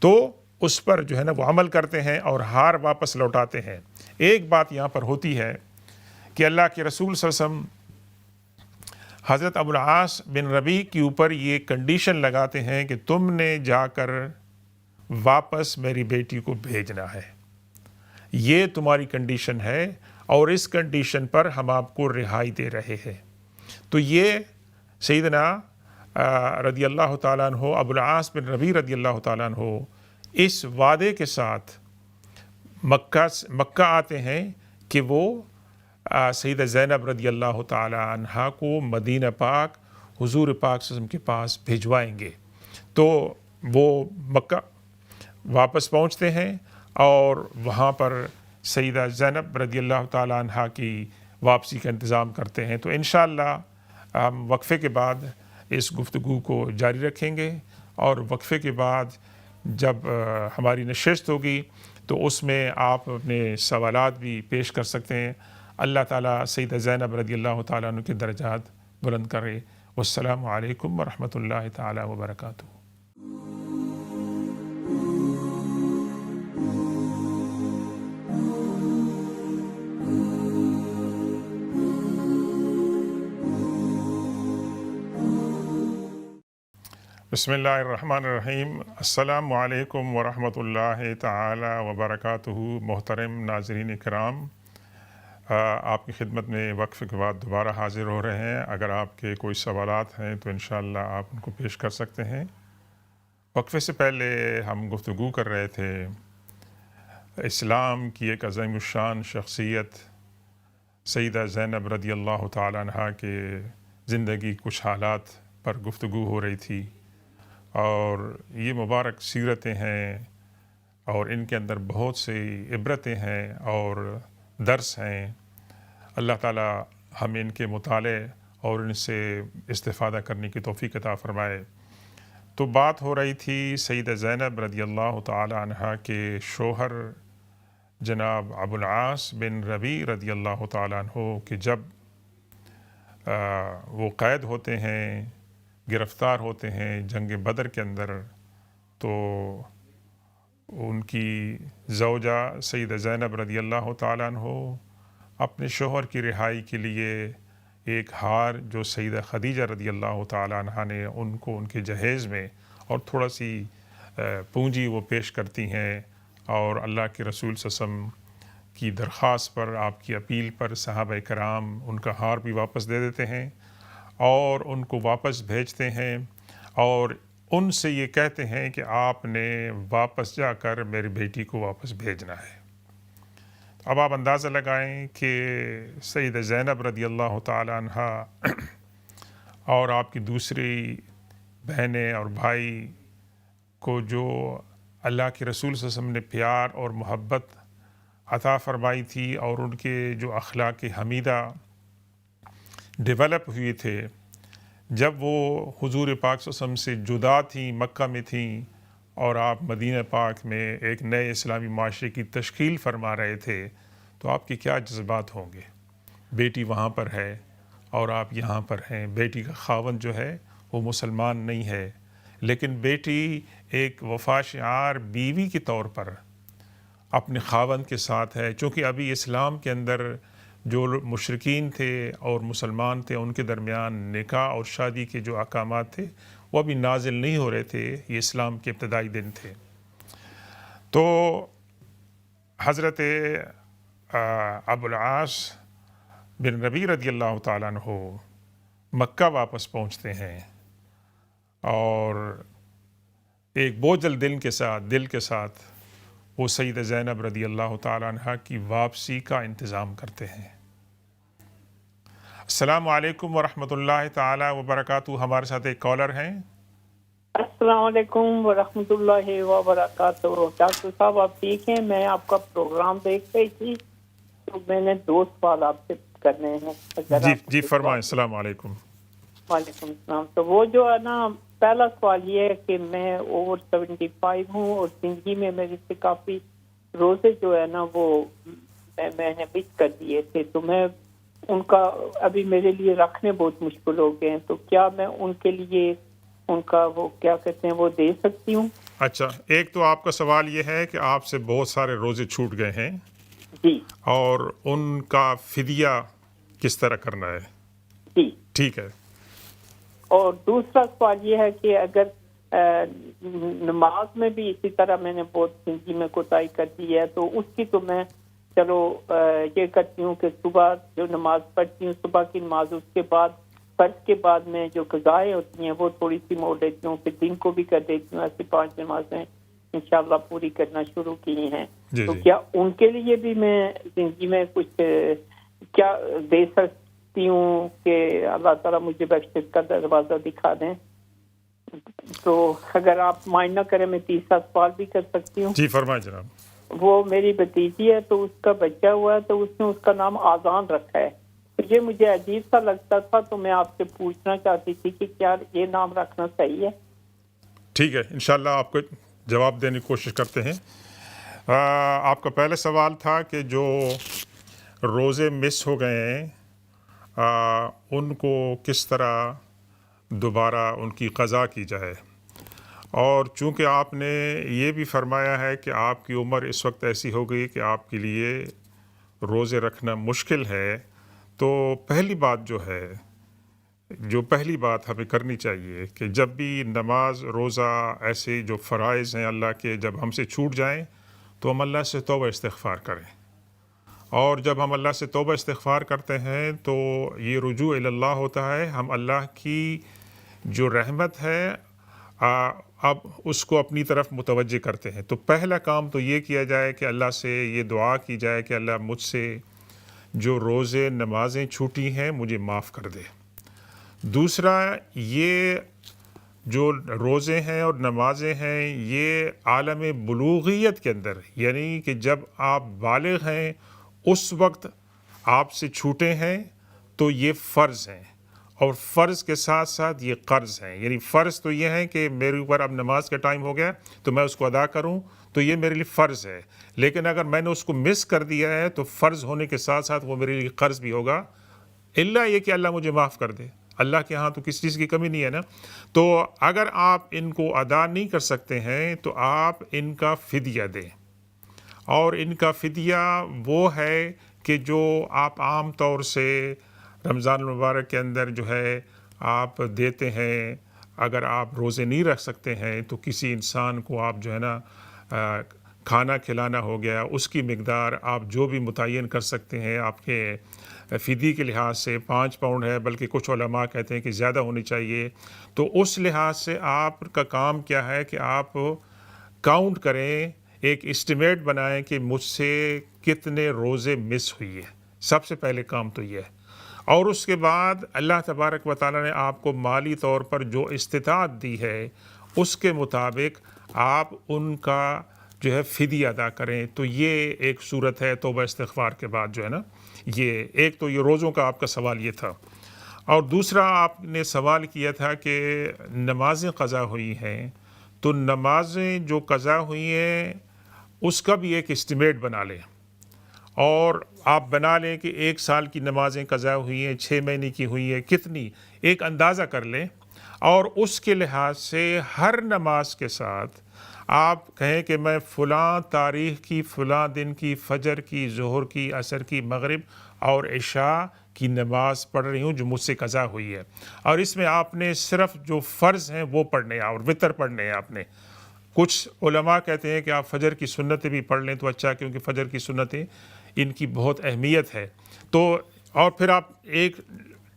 تو اس پر جو ہے نا وہ عمل کرتے ہیں اور ہار واپس لوٹاتے ہیں۔ ایک بات یہاں پر ہوتی ہے کہ اللہ کے رسول صلی اللہ علیہ وسلم حضرت ابو العاص بن ربیع کے اوپر یہ کنڈیشن لگاتے ہیں کہ تم نے جا کر واپس میری بیٹی کو بھیجنا ہے، یہ تمہاری کنڈیشن ہے، اور اس کنڈیشن پر ہم آپ کو رہائی دے رہے ہیں۔ تو یہ سیدنا رضی اللہ تعالیٰ عنہ ابو العاص بن ربیع رضی اللہ تعالیٰ عنہ اس وعدے کے ساتھ مکہ آتے ہیں کہ وہ سیدہ زینب رضی اللہ تعالیٰ عنہ کو مدینہ پاک حضور پاک صلی اللہ علیہ وسلم کے پاس بھجوائیں گے۔ تو وہ مکہ واپس پہنچتے ہیں اور وہاں پر سیدہ زینب رضی اللہ تعالیٰ عنہ کی واپسی کا انتظام کرتے ہیں۔ تو انشاءاللہ ہم وقفے کے بعد اس گفتگو کو جاری رکھیں گے، اور وقفے کے بعد جب ہماری نشست ہوگی تو اس میں آپ اپنے سوالات بھی پیش کر سکتے ہیں. اللہ تعالیٰ سیدہ زینب رضی اللہ تعالیٰ عنہ کے درجات بلند کرے. والسلام علیکم ورحمۃ اللہ تعالیٰ وبرکاتہ. بسم اللہ الرحمن الرحیم. السلام علیکم ورحمۃ اللہ تعالی وبرکاتہ. محترم ناظرین کرام، آپ کی خدمت میں وقفے کے بعد دوبارہ حاضر ہو رہے ہیں. اگر آپ کے کوئی سوالات ہیں تو انشاءاللہ آپ ان کو پیش کر سکتے ہیں. وقفے سے پہلے ہم گفتگو کر رہے تھے اسلام کی ایک عظیم الشان شخصیت سیدہ زینب رضی اللہ تعالی عنہا کے زندگی کچھ حالات پر گفتگو ہو رہی تھی، اور یہ مبارک سیرتیں ہیں اور ان کے اندر بہت سی عبرتیں ہیں اور درس ہیں. اللہ تعالیٰ ہمیں ان کے مطالعے اور ان سے استفادہ کرنے کی توفیق عطا فرمائے. تو بات ہو رہی تھی سیدہ زینب رضی اللہ تعالی عنہا کے شوہر جناب ابو العاص بن ربیع رضی اللہ تعالیٰ عنہ کہ جب وہ قید ہوتے ہیں، گرفتار ہوتے ہیں جنگ بدر کے اندر، تو ان کی زوجہ سیدہ زینب رضی اللہ تعالیٰ عنہ اپنے شوہر کی رہائی کے لیے ایک ہار جو سیدہ خدیجہ رضی اللہ تعالیٰ عنہ نے ان کو ان کے جہیز میں اور تھوڑا سی پونجی وہ پیش کرتی ہیں، اور اللہ کے رسول صلی اللہ علیہ وسلم کی درخواست پر، آپ کی اپیل پر صحابہ کرام ان کا ہار بھی واپس دے دیتے ہیں اور ان کو واپس بھیجتے ہیں، اور ان سے یہ کہتے ہیں کہ آپ نے واپس جا کر میری بیٹی کو واپس بھیجنا ہے. اب آپ اندازہ لگائیں کہ سیدہ زینب رضی اللہ تعالی عنہا اور آپ کی دوسری بہنیں اور بھائی کو جو اللہ کے رسول صلی اللہ علیہ وسلم نے پیار اور محبت عطا فرمائی تھی اور ان کے جو اخلاق حمیدہ ڈیولپ ہوئے تھے، جب وہ حضور پاک صلی اللہ علیہ وسلم سے جدا تھیں، مکہ میں تھیں، اور آپ مدینہ پاک میں ایک نئے اسلامی معاشرے کی تشکیل فرما رہے تھے، تو آپ کے کیا جذبات ہوں گے؟ بیٹی وہاں پر ہے اور آپ یہاں پر ہیں. بیٹی کا خاوند جو ہے وہ مسلمان نہیں ہے، لیکن بیٹی ایک وفا شعار بیوی کے طور پر اپنے خاوند کے ساتھ ہے. چونکہ ابھی اسلام کے اندر جو مشرکین تھے اور مسلمان تھے ان کے درمیان نکاح اور شادی کے جو احکامات تھے وہ ابھی نازل نہیں ہو رہے تھے، یہ اسلام کے ابتدائی دن تھے. تو حضرت ابو العاص بن ربیع رضی اللہ تعالیٰ عنہ مکہ واپس پہنچتے ہیں، اور ایک بوجھل دل کے ساتھ وہ سیدہ زینب رضی اللہ تعالیٰ عنہ کی واپسی کا انتظام کرتے ہیں. السلام علیکم ورحمۃ اللہ تعالیٰ وبرکاتہ. ہمارے ساتھ ایک کالر ہیں. السلام علیکم ورحمۃ اللہ وبرکاتہ. ڈاکٹر صاحب آپ ٹھیک ہیں؟ میں آپ کا پروگرام دیکھ رہی تھی تو میں نے 2 سوال آپ سے کرنے ہیں. جی فرمائیں. السلام علیکم. وعلیکم السلام. تو وہ جو ہے نا، پہلا سوال یہ ہے کہ میں اوور 75 ہوں اور زندگی میں میرے سے کافی روزے جو ہے نا وہ میں نے مس کر دیے تھے، تو میں ان کا ابھی میرے لیے رکھنے بہت مشکل ہو گئے ہیں، تو کیا میں ان کے لیے ان کا وہ کیا کہتے ہیں وہ دے سکتی ہوں؟ اچھا، ایک تو آپ کا سوال یہ ہے کہ آپ سے بہت سارے روزے چھوٹ گئے ہیں جی، اور ان کا فدیہ کس طرح کرنا ہے. جی ٹھیک ہے. اور دوسرا سوال یہ ہے کہ اگر نماز میں بھی اسی طرح میں نے بہت زندگی میں کوتاہی کر دی ہے، تو اس کی تو میں چلو یہ کرتی ہوں کہ صبح جو نماز پڑھتی ہوں، صبح کی نماز، اس کے بعد فرض کے بعد میں جو قضائیں ہوتی ہیں وہ تھوڑی سی موڑ لیتی ہوں، پھر دن کو بھی کر دیتی ہوں. ایسی 5 نمازیں انشاءاللہ پوری کرنا شروع کی ہیں. تو کیا ان کے لیے بھی میں زندگی میں کچھ کیا دے سکتی ہوں کہ اللہ تعالیٰ مجھے بخشش کا دروازہ دکھا دیں؟ تو اگر آپ مائنڈ نہ کریں میں تیسرا سوال بھی کر سکتی ہوں؟ جی فرمائیں جناب. وہ میری بھتیجی ہے، تو اس کا بچہ ہوا ہے، تو اس نے اس کا نام آذان رکھا ہے. تو یہ مجھے عجیب سا لگتا تھا، تو میں آپ سے پوچھنا چاہتی تھی کہ کیا یہ نام رکھنا صحیح ہے؟ ٹھیک ہے، انشاءاللہ آپ کو جواب دینے کی کوشش کرتے ہیں. آپ کا پہلا سوال تھا کہ جو روزے مس ہو گئے ہیں ان کو کس طرح دوبارہ ان کی قضا کی جائے، اور چونکہ آپ نے یہ بھی فرمایا ہے کہ آپ کی عمر اس وقت ایسی ہو گئی کہ آپ کے لیے روزے رکھنا مشکل ہے، تو پہلی بات ہمیں کرنی چاہیے کہ جب بھی نماز روزہ ایسے جو فرائض ہیں اللہ کے جب ہم سے چھوٹ جائیں تو ہم اللہ سے توبہ استغفار کریں، اور جب ہم اللہ سے توبہ استغفار کرتے ہیں تو یہ رجوع الی اللہ ہوتا ہے، ہم اللہ کی جو رحمت ہے اب اس کو اپنی طرف متوجہ کرتے ہیں۔ تو پہلا کام تو یہ کیا جائے کہ اللہ سے یہ دعا کی جائے کہ اللہ مجھ سے جو روزے نمازیں چھوٹی ہیں مجھے معاف کر دے۔ دوسرا، یہ جو روزے ہیں اور نمازیں ہیں یہ عالم بلوغیت کے اندر، یعنی کہ جب آپ بالغ ہیں اس وقت آپ سے چھوٹے ہیں تو یہ فرض ہیں، اور فرض کے ساتھ ساتھ یہ قرض ہیں، یعنی فرض تو یہ ہے کہ میرے اوپر اب نماز کا ٹائم ہو گیا تو میں اس کو ادا کروں، تو یہ میرے لیے فرض ہے، لیکن اگر میں نے اس کو مس کر دیا ہے تو فرض ہونے کے ساتھ ساتھ وہ میرے لیے قرض بھی ہوگا، الا یہ کہ اللہ مجھے معاف کر دے۔ اللہ کے ہاں تو کسی چیز کی کمی نہیں ہے نا۔ تو اگر آپ ان کو ادا نہیں کر سکتے ہیں تو آپ ان کا فدیہ دیں، اور ان کا فدیہ وہ ہے کہ جو آپ عام طور سے رمضان المبارک کے اندر جو ہے آپ دیتے ہیں، اگر آپ روزے نہیں رکھ سکتے ہیں تو کسی انسان کو آپ جو ہے نا کھانا کھلانا ہو گیا، اس کی مقدار آپ جو بھی متعین کر سکتے ہیں، آپ کے فدی کے لحاظ سے 5 پاؤنڈ ہے، بلکہ کچھ علماء کہتے ہیں کہ زیادہ ہونی چاہیے، تو اس لحاظ سے آپ کا کام کیا ہے کہ آپ کاؤنٹ کریں، ایک اسٹیمیٹ بنائیں کہ مجھ سے کتنے روزے مس ہوئی ہے۔ سب سے پہلے کام تو یہ ہے، اور اس کے بعد اللہ تبارک و تعالیٰ نے آپ کو مالی طور پر جو استطاعت دی ہے اس کے مطابق آپ ان کا جو ہے فدیہ ادا کریں۔ تو یہ ایک صورت ہے توبہ استغفار کے بعد جو ہے نا، یہ ایک تو یہ روزوں کا آپ کا سوال یہ تھا، اور دوسرا آپ نے سوال کیا تھا کہ نمازیں قضا ہوئی ہیں، تو نمازیں جو قضا ہوئی ہیں اس کا بھی ایک اسٹیمیٹ بنا لیں، اور آپ بنا لیں کہ 1 سال کی نمازیں قضا ہوئی ہیں، 6 مہینے کی ہوئی ہیں، کتنی ایک اندازہ کر لیں، اور اس کے لحاظ سے ہر نماز کے ساتھ آپ کہیں کہ میں فلاں تاریخ کی فلاں دن کی فجر کی ظہر کی عصر کی مغرب اور عشاء کی نماز پڑھ رہی ہوں جو مجھ سے قضا ہوئی ہے، اور اس میں آپ نے صرف جو فرض ہیں وہ پڑھنے ہیں اور وتر پڑھنے ہیں آپ نے۔ کچھ علماء کہتے ہیں کہ آپ فجر کی سنتیں بھی پڑھ لیں تو اچھا، کیونکہ فجر کی سنتیں ان کی بہت اہمیت ہے، تو اور پھر آپ ایک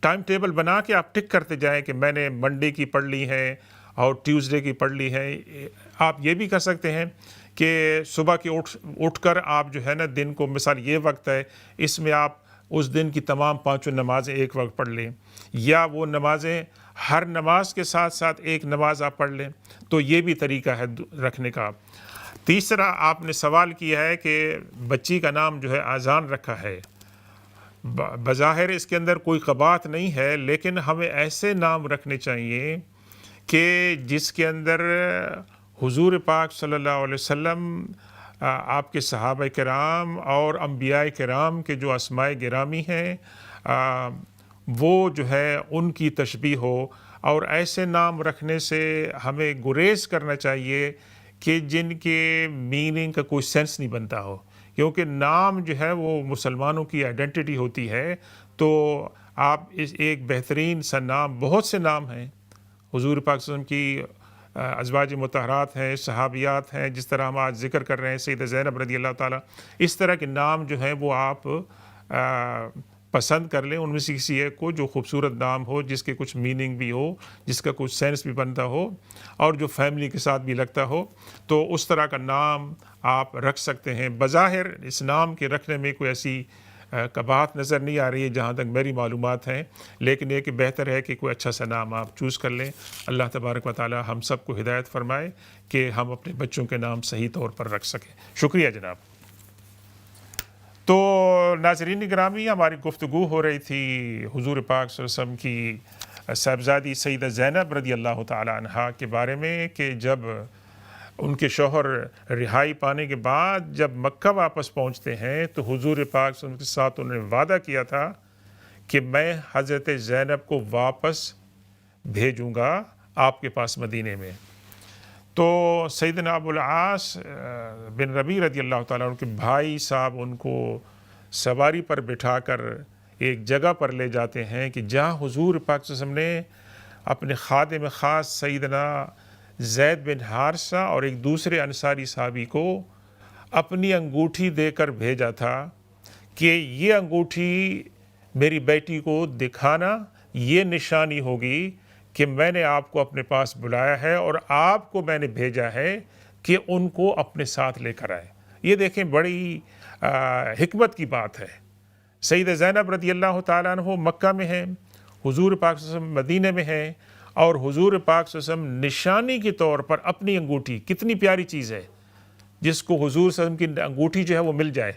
ٹائم ٹیبل بنا کے آپ ٹک کرتے جائیں کہ میں نے منڈے کی پڑھ لی ہے اور ٹیوزڈے کی پڑھ لی ہے۔ آپ یہ بھی کر سکتے ہیں کہ صبح کی اٹھ کر آپ جو ہے نا دن کو، مثال یہ وقت ہے اس میں آپ اس دن کی تمام 5 نمازیں ایک وقت پڑھ لیں، یا وہ نمازیں ہر نماز کے ساتھ ساتھ ایک نماز آپ پڑھ لیں، تو یہ بھی طریقہ ہے رکھنے کا۔ تیسرا آپ نے سوال کیا ہے کہ بچی کا نام جو ہے اذان رکھا ہے، بظاہر اس کے اندر کوئی قباحت نہیں ہے، لیکن ہمیں ایسے نام رکھنے چاہیے کہ جس کے اندر حضور پاک صلی اللہ علیہ وسلم، آپ کے صحابہ کرام اور انبیاء کرام کے جو اسماء گرامی ہیں وہ جو ہے ان کی تشبیہ ہو، اور ایسے نام رکھنے سے ہمیں گریز کرنا چاہیے کہ جن کے میننگ کا کوئی سینس نہیں بنتا ہو، کیونکہ نام جو ہے وہ مسلمانوں کی آئیڈینٹی ہوتی ہے۔ تو آپ اس ایک بہترین سا نام، بہت سے نام ہیں حضور پاک صلی اللہ علیہ وسلم کی ازواج مطہرات ہیں، صحابیات ہیں، جس طرح ہم آج ذکر کر رہے ہیں سیدہ زینب رضی اللہ تعالیٰ، اس طرح کے نام جو ہیں وہ آپ پسند کر لیں، ان میں سے کسی ایک کو جو خوبصورت نام ہو، جس کے کچھ میننگ بھی ہو، جس کا کچھ سینس بھی بنتا ہو، اور جو فیملی کے ساتھ بھی لگتا ہو، تو اس طرح کا نام آپ رکھ سکتے ہیں۔ بظاہر اس نام کے رکھنے میں کوئی ایسی قباحت نظر نہیں آ رہی ہے جہاں تک میری معلومات ہیں، لیکن یہ کہ بہتر ہے کہ کوئی اچھا سا نام آپ چوز کر لیں۔ اللہ تبارک و تعالی ہم سب کو ہدایت فرمائے کہ ہم اپنے بچوں کے نام صحیح طور پر رکھ سکیں۔ شکریہ جناب۔ تو ناظرین گرامی، ہماری گفتگو ہو رہی تھی حضور پاک صلی اللہ علیہ وسلم کی صاحبزادی سیدہ زینب رضی اللہ تعالی عنہا کے بارے میں، کہ جب ان کے شوہر رہائی پانے کے بعد جب مکہ واپس پہنچتے ہیں تو حضور پاک صلی اللہ علیہ وسلم کے ساتھ انہوں نے وعدہ کیا تھا کہ میں حضرت زینب کو واپس بھیجوں گا آپ کے پاس مدینے میں. تو سیدنا ابو العاص بن ربیع رضی اللہ تعالیٰ عنہ کے بھائی صاحب ان کو سواری پر بٹھا کر ایک جگہ پر لے جاتے ہیں کہ جہاں حضور پاک صلی اللہ علیہ وسلم نے اپنے خادم خاص سیدنا زید بن حارثہ اور ایک دوسرے انصاری صحابی کو اپنی انگوٹھی دے کر بھیجا تھا کہ یہ انگوٹھی میری بیٹی کو دکھانا، یہ نشانی ہوگی کہ میں نے آپ کو اپنے پاس بلایا ہے اور آپ کو میں نے بھیجا ہے کہ ان کو اپنے ساتھ لے کر آئے. یہ دیکھیں بڑی حکمت کی بات ہے. سیدہ زینب رضی اللہ تعالیٰ عنہ مکہ میں ہیں، حضور پاک صلی اللہ علیہ وسلم مدینہ میں ہیں، اور حضور پاک صلی اللہ علیہ وسلم نشانی کے طور پر اپنی انگوٹھی، کتنی پیاری چیز ہے جس کو حضور صلی اللہ علیہ وسلم کی انگوٹھی جو ہے وہ مل جائے،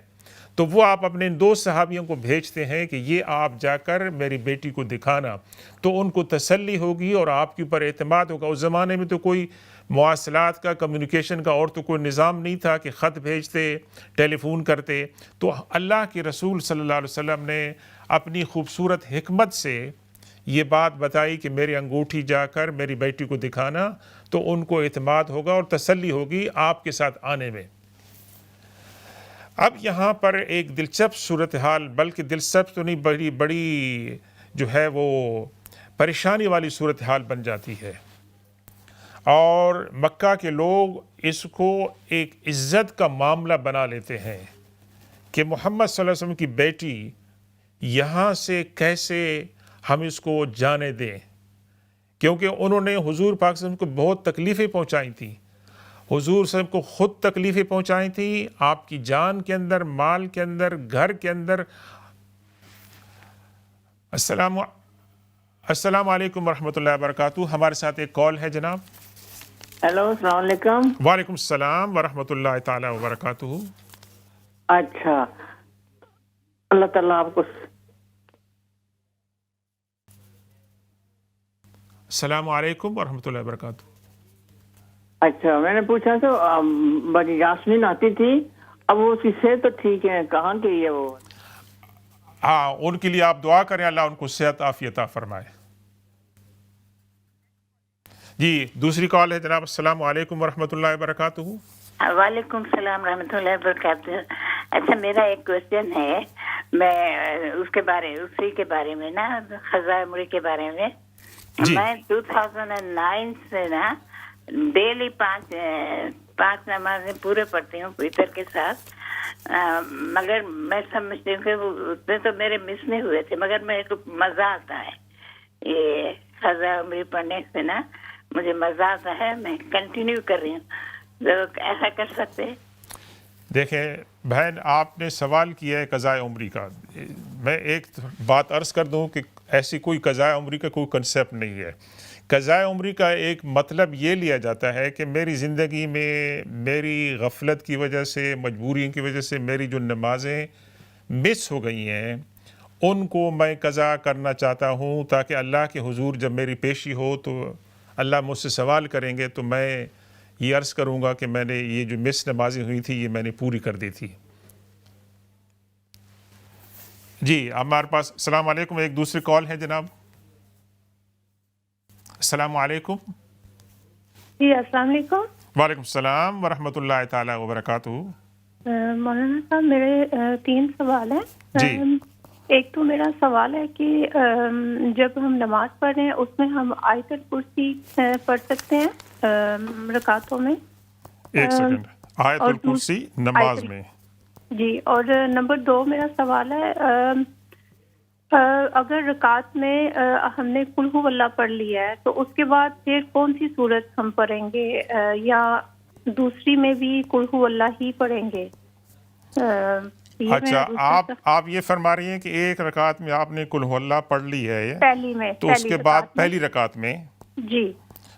تو وہ آپ اپنے ان 2 صحابیوں کو بھیجتے ہیں کہ یہ آپ جا کر میری بیٹی کو دکھانا، تو ان کو تسلی ہوگی اور آپ کے اوپر اعتماد ہوگا. اس زمانے میں تو کوئی مواصلات کا، کمیونیکیشن کا اور تو کوئی نظام نہیں تھا کہ خط بھیجتے، ٹیلی فون کرتے. تو اللہ کے رسول صلی اللہ علیہ وسلم نے اپنی خوبصورت حکمت سے یہ بات بتائی کہ میری انگوٹھی جا کر میری بیٹی کو دکھانا، تو ان کو اعتماد ہوگا اور تسلی ہوگی آپ کے ساتھ آنے میں. اب یہاں پر ایک دلچسپ صورتحال، بلکہ دلچسپ تو نہیں، بڑی جو ہے وہ پریشانی والی صورتحال بن جاتی ہے، اور مکہ کے لوگ اس کو ایک عزت کا معاملہ بنا لیتے ہیں کہ محمد صلی اللہ علیہ وسلم کی بیٹی یہاں سے کیسے ہم اس کو جانے دیں، کیونکہ انہوں نے حضور پاک صلی اللہ علیہ وسلم کو بہت تکلیفیں پہنچائی تھیں. حضور صلی اللہ علیہ وسلم کو خود تکلیفیں پہنچائی تھیں، آپ کی جان کے اندر، مال کے اندر، گھر کے اندر. السلام علیکم ورحمۃ اللہ وبرکاتہ. ہمارے ساتھ ایک کال ہے جناب. ہیلو، السلام علیکم. وعلیکم السلام ورحمۃ اللہ تعالی وبرکاتہ. اچھا، اللہ تعالیٰ آپ کو. السلام علیکم ورحمۃ اللہ وبرکاتہ. اچھا، میں نے پوچھا تو بڑی یاسمین آتی تھی، اب وہ اس کی صحت تو ٹھیک ہے، کہاں کی ہے وہ؟ ہاں، ان کے لیے آپ دعا کریں، اللہ ان کو صحت عافیت عطا فرمائے. جی، دوسری کال ہے جناب. السلام علیکم ورحمۃ اللہ وبرکاتہ. وعلیکم السلام ورحمۃ اللہ وبرکاتہ. اچھا، میرا ایک کوشچن ہے، میں اسی کے بارے میں نا، خزائے عمری کے بارے میں. میں 2009 سے نا ڈیلی 5 نمازیں پورے پڑھتی ہوں فطر کے ساتھ، مگر میں سمجھتی ہوں کہ اس میں تو میرے مس نہیں ہوئے تھے، مگر میرے کو مزہ آتا ہے یہ خزائے عمری پڑھنے سے نا، مجھے مزہ آتا ہے، میں کنٹینیو کر رہی ہوں. تو ایسا کر سکتے ہیں؟ دیکھیں بہن، آپ نے سوال کیا ہے قضاء عمری کا. میں ایک بات عرض کر دوں کہ ایسی کوئی قضاء عمری کا کوئی کنسیپٹ نہیں ہے. قضاء عمری کا ایک مطلب یہ لیا جاتا ہے کہ میری زندگی میں میری غفلت کی وجہ سے، مجبوریوں کی وجہ سے میری جو نمازیں مس ہو گئی ہیں ان کو میں قضا کرنا چاہتا ہوں، تاکہ اللہ کے حضور جب میری پیشی ہو تو اللہ مجھ سے سوال کریں گے تو میں یہ عرض کروں گا کہ میں نے یہ جو مس نمازیں ہوئی تھی یہ میں نے پوری کر دی تھی. جی، ہمارے پاس السلام علیکم ایک دوسری کال ہے جناب. السلام علیکم. جی، السلام علیکم. وعلیکم السلام ورحمۃ اللہ تعالی وبرکاتہ. مولانا صاحب، میرے 3 سوال ہیں. جی. ایک تو میرا سوال ہے کہ جب ہم نماز پڑھ رہے ہیں اس میں ہم آیت الکرسی پڑھ سکتے ہیں رکعتوں میں؟ ایک سیکنڈ، آیت الکرسی نماز میں؟ جی. اور نمبر 2 میرا سوال ہے، اگر رکعت میں ہم نے قل ہو اللہ پڑھ لیا ہے تو اس کے بعد پھر کون سی صورت ہم پڑھیں گے، یا دوسری میں بھی قل ہو اللہ ہی پڑھیں گے؟ اچھا، آپ یہ فرما رہی ہیں کہ ایک رکعت میں آپ نے قل ہو اللہ پڑھ لی ہے پہلی میں، تو اس کے بعد پہلی رکعت میں، جی،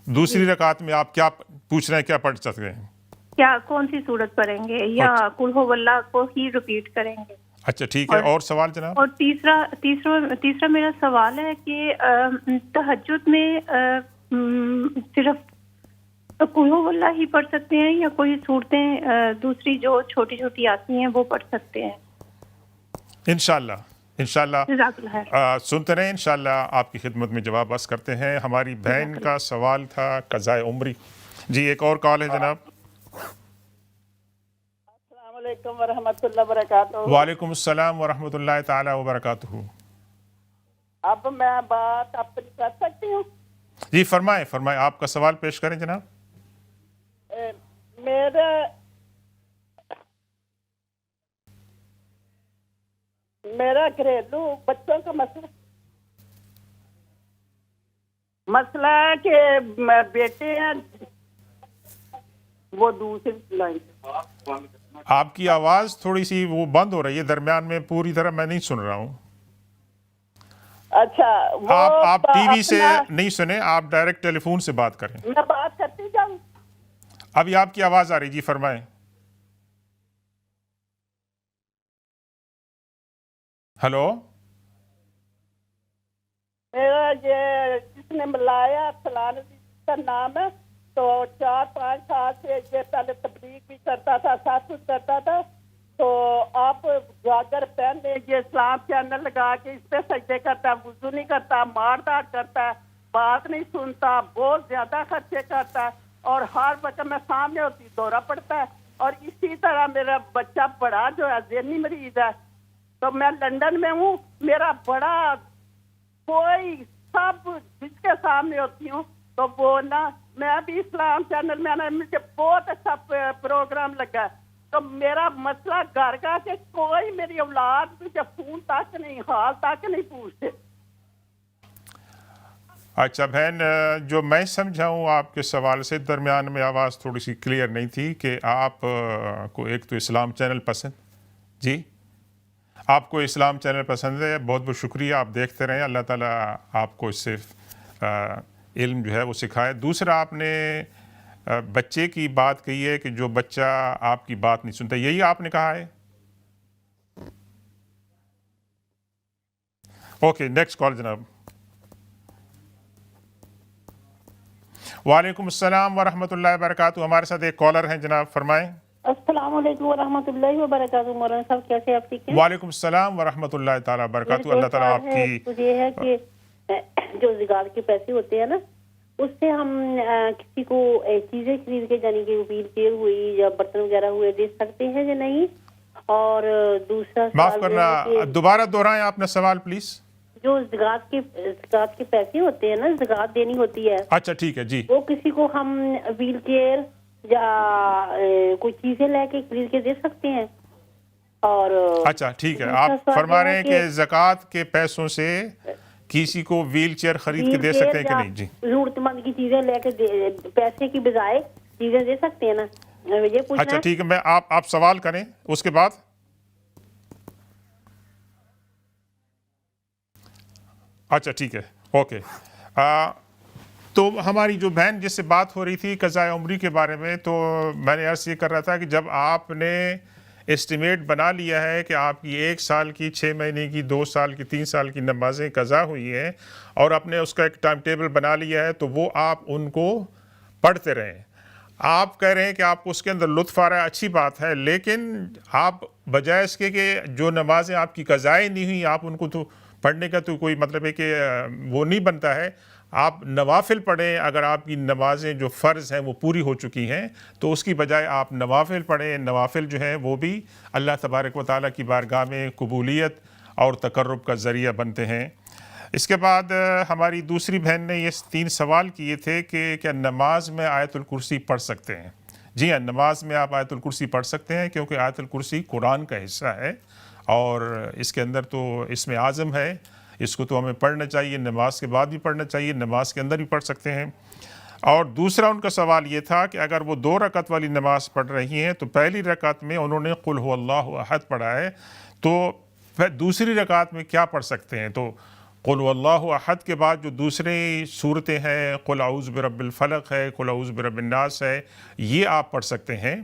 دوسری رکعت میں آپ کیا پوچھ رہے ہیں، کیا پڑھ سکتے ہیں؟ کیا کون سی صورت پڑھیں گے، یا قل ہو اللہ کو ہی ریپیٹ کریں گے؟ اچھا ٹھیک ہے. اور سوال جناب؟ اور تیسرا میرا سوال ہے کہ تہجد میں صرف تو قل هو اللہ ہی پڑھ سکتے ہیں یا کوئی صورتیں دوسری جو چھوٹی چھوٹی آتی ہیں وہ پڑھ سکتے ہیں؟ انشاءاللہ جزاک اللہ خیر۔ سنتے رہیں، انشاءاللہ آپ کی خدمت میں جواب بس کرتے ہیں۔ ہماری بہن کا سوال تھا قضائے عمری۔ جی ایک اور کال ہے جناب۔ السلام علیکم ورحمۃ اللہ وبرکاتہ۔ وعلیکم السلام ورحمۃ اللہ تعالی وبرکاتہ۔ اب میں بات اپنی کر سکتی ہوں؟ جی فرمائیں آپ کا سوال پیش کریں جناب۔ میرا گھریلو بچوں کا مسئلہ ہے کہ بیٹے ہیں وہ دوسری لائن۔ آپ کی آواز تھوڑی سی وہ بند ہو رہی ہے درمیان میں، پوری طرح میں نہیں سن رہا ہوں۔ اچھا آپ ٹی وی سے نہیں سنیں، آپ ڈائریکٹ ٹیلی فون سے بات کریں۔ میں بات کرتی جاؤں؟ ابھی آپ کی آواز آ رہی، جی فرمائیں۔ ہلو، میرا یہ جس نے ملایا فلانا کا نام ہے، تو 4-5 سال سے یہ پہلے تبلیغ بھی کرتا تھا، سب کچھ کرتا تھا۔ تو آپ گاجر پہنے یہ اسلام چینل لگا کے اس پہ سجدے کرتا ہے، وضو نہیں کرتا، مار داڑ کرتا ہے، بات نہیں سنتا، بہت زیادہ خرچے کرتا ہے، اور ہر وقت میں سامنے ہوتی دورہ پڑتا ہے۔ اور اسی طرح میرا بچہ بڑا جو ہے ذہنی مریض ہے، تو میں لندن میں ہوں، میرا بڑا کوئی سب جس کے سامنے ہوتی ہوں تو وہ نا، میں بھی اسلام چینل میں نا، مجھے بہت اچھا پروگرام لگا ہے۔ تو میرا مسئلہ گھر کا کہ کوئی میری اولاد مجھے فون تک نہیں، حال تک نہیں پوچھتے۔ اچھا بہن، جو میں سمجھا ہوں آپ کے سوال سے، درمیان میں آواز تھوڑی سی کلیئر نہیں تھی، کہ آپ کو ایک تو اسلام چینل پسند، جی آپ کو اسلام چینل پسند ہے، بہت بہت شکریہ، آپ دیکھتے رہیں، اللہ تعالیٰ آپ کو اس سے علم جو ہے وہ سکھائے۔ دوسرا آپ نے بچے کی بات کہی ہے کہ جو بچہ آپ کی بات نہیں سنتا، یہی آپ نے کہا ہے؟ اوکے، نیکسٹ کال جناب۔ وعلیکم السلام ورحمۃ اللہ وبرکاتہ، ہمارے ساتھ ایک کالر ہیں جناب، فرمائیں۔ السلام علیکم ورحمۃ اللہ وبرکاتہ۔ مولانا صاحب کیسے آپ؟ ٹھیک ہیں؟ وعلیکم السلام ورحمۃ اللہ تعالیٰ وبرکاتہ، اللہ تعالیٰ آپ کی۔ یہ ہے کہ جو زکات کے پیسے ہوتے ہیں نا، اس سے ہم کسی کو چیزیں خرید کے، یعنی کہ ویل چیئر ہوئی یا برتن وغیرہ ہوئے، دے سکتے ہیں یا نہیں؟ اور دوسرا معاف کرنا، دوبارہ دہرائیں آپ نے سوال پلیز۔ جو زکات کے پیسے ہوتے ہیں نا، زکات دینی ہوتی ہے، اچھا ٹھیک ہے جی، وہ کسی کو ہم ویل چیئر یا کوئی چیزیں لے کے خرید کے دے سکتے ہیں؟ اور اچھا ٹھیک ہے، آپ فرما رہے ہیں کہ زکوٰۃ کے پیسوں سے کسی کو ویل چیئر خرید کے دے سکتے ہیں کہ نہیں؟ جی، ضرورت مند کی چیزیں لے کے پیسے کی بجائے چیزیں دے سکتے ہیں نا، یہ پوچھنا۔ اچھا ٹھیک ہے، میں آپ سوال کریں اس کے بعد۔ اچھا ٹھیک ہے، اوکے۔ تو ہماری جو بہن جس سے بات ہو رہی تھی قضائے عمری کے بارے میں، تو میں نے عرض یہ کر رہا تھا کہ جب آپ نے اسٹیمیٹ بنا لیا ہے کہ آپ کی 1 سال کی، 6 مہینے کی، 2 سال کی، 3 سال کی نمازیں قضا ہوئی ہیں، اور آپ نے اس کا ایک ٹائم ٹیبل بنا لیا ہے، تو وہ آپ ان کو پڑھتے رہیں۔ آپ کہہ رہے ہیں کہ آپ کو اس کے اندر لطف آ رہا ہے، اچھی بات ہے، لیکن آپ بجائے اس کے کہ جو نمازیں آپ کی قضائیں نہیں ہوئی، آپ ان کو تو پڑھنے کا تو کوئی مطلب ہے کہ وہ نہیں بنتا ہے، آپ نوافل پڑھیں۔ اگر آپ کی نمازیں جو فرض ہیں وہ پوری ہو چکی ہیں، تو اس کی بجائے آپ نوافل پڑھیں۔ نوافل جو ہیں وہ بھی اللہ تبارک و تعالیٰ کی بارگاہ میں قبولیت اور تقرب کا ذریعہ بنتے ہیں۔ اس کے بعد ہماری دوسری بہن نے یہ 3 سوال کیے تھے کہ کیا نماز میں آیت الکرسی پڑھ سکتے ہیں؟ جی ہاں، نماز میں آپ آیت الکرسی پڑھ سکتے ہیں، کیونکہ آیت الکرسی قرآن کا حصہ ہے، اور اس کے اندر تو اس میں اعظم ہے، اس کو تو ہمیں پڑھنا چاہیے، نماز کے بعد بھی پڑھنا چاہیے، نماز کے اندر بھی پڑھ سکتے ہیں۔ اور دوسرا ان کا سوال یہ تھا کہ اگر وہ 2 رکعت والی نماز پڑھ رہی ہیں، تو پہلی رکعت میں انہوں نے قل هو اللہ احد پڑھا ہے، تو پھر دوسری رکعت میں کیا پڑھ سکتے ہیں؟ تو قل هو اللہ احد کے بعد جو دوسرے صورتیں ہیں، قل اعوذ برب الفلق ہے، قل اعوذ برب الناس ہے، یہ آپ پڑھ سکتے ہیں۔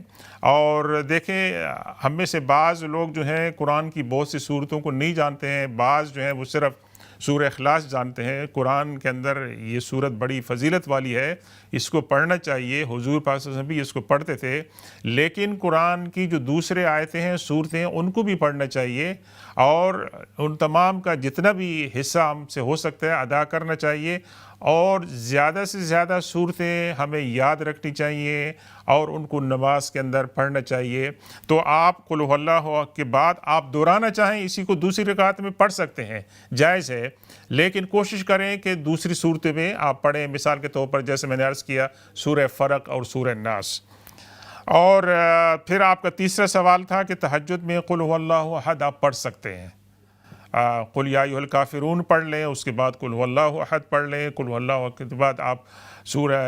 اور دیکھیں، ہم میں سے بعض لوگ جو ہیں قرآن کی بہت سی صورتوں کو نہیں جانتے ہیں، بعض جو ہیں وہ صرف سورہ اخلاص جانتے ہیں، قرآن کے اندر یہ صورت بڑی فضیلت والی ہے، اس کو پڑھنا چاہیے، حضور پاک صلی اللہ علیہ وسلم بھی اس کو پڑھتے تھے، لیکن قرآن کی جو دوسرے آیتیں ہیں، صورتیں ہیں، ان کو بھی پڑھنا چاہیے اور ان تمام کا جتنا بھی حصہ ہم سے ہو سکتا ہے ادا کرنا چاہیے، اور زیادہ سے زیادہ صورتیں ہمیں یاد رکھنی چاہیے اور ان کو نماز کے اندر پڑھنا چاہیے۔ تو آپ قل هو اللہ کے بعد آپ دہرانا چاہیں اسی کو دوسری رکعت میں پڑھ سکتے ہیں، جائز ہے، لیکن کوشش کریں کہ دوسری صورتیں میں آپ پڑھیں، مثال کے طور پر جیسے میں نے عرض کیا سورہ فلق اور سورہ ناس۔ اور پھر آپ کا تیسرا سوال تھا کہ تہجد میں قل هو اللہ احد آپ پڑھ سکتے ہیں، قل یا ایھا الکافرون پڑھ لیں، اس کے بعد قل هو اللہ احد پڑھ لیں، قل هو اللہ کے بعد آپ سورہ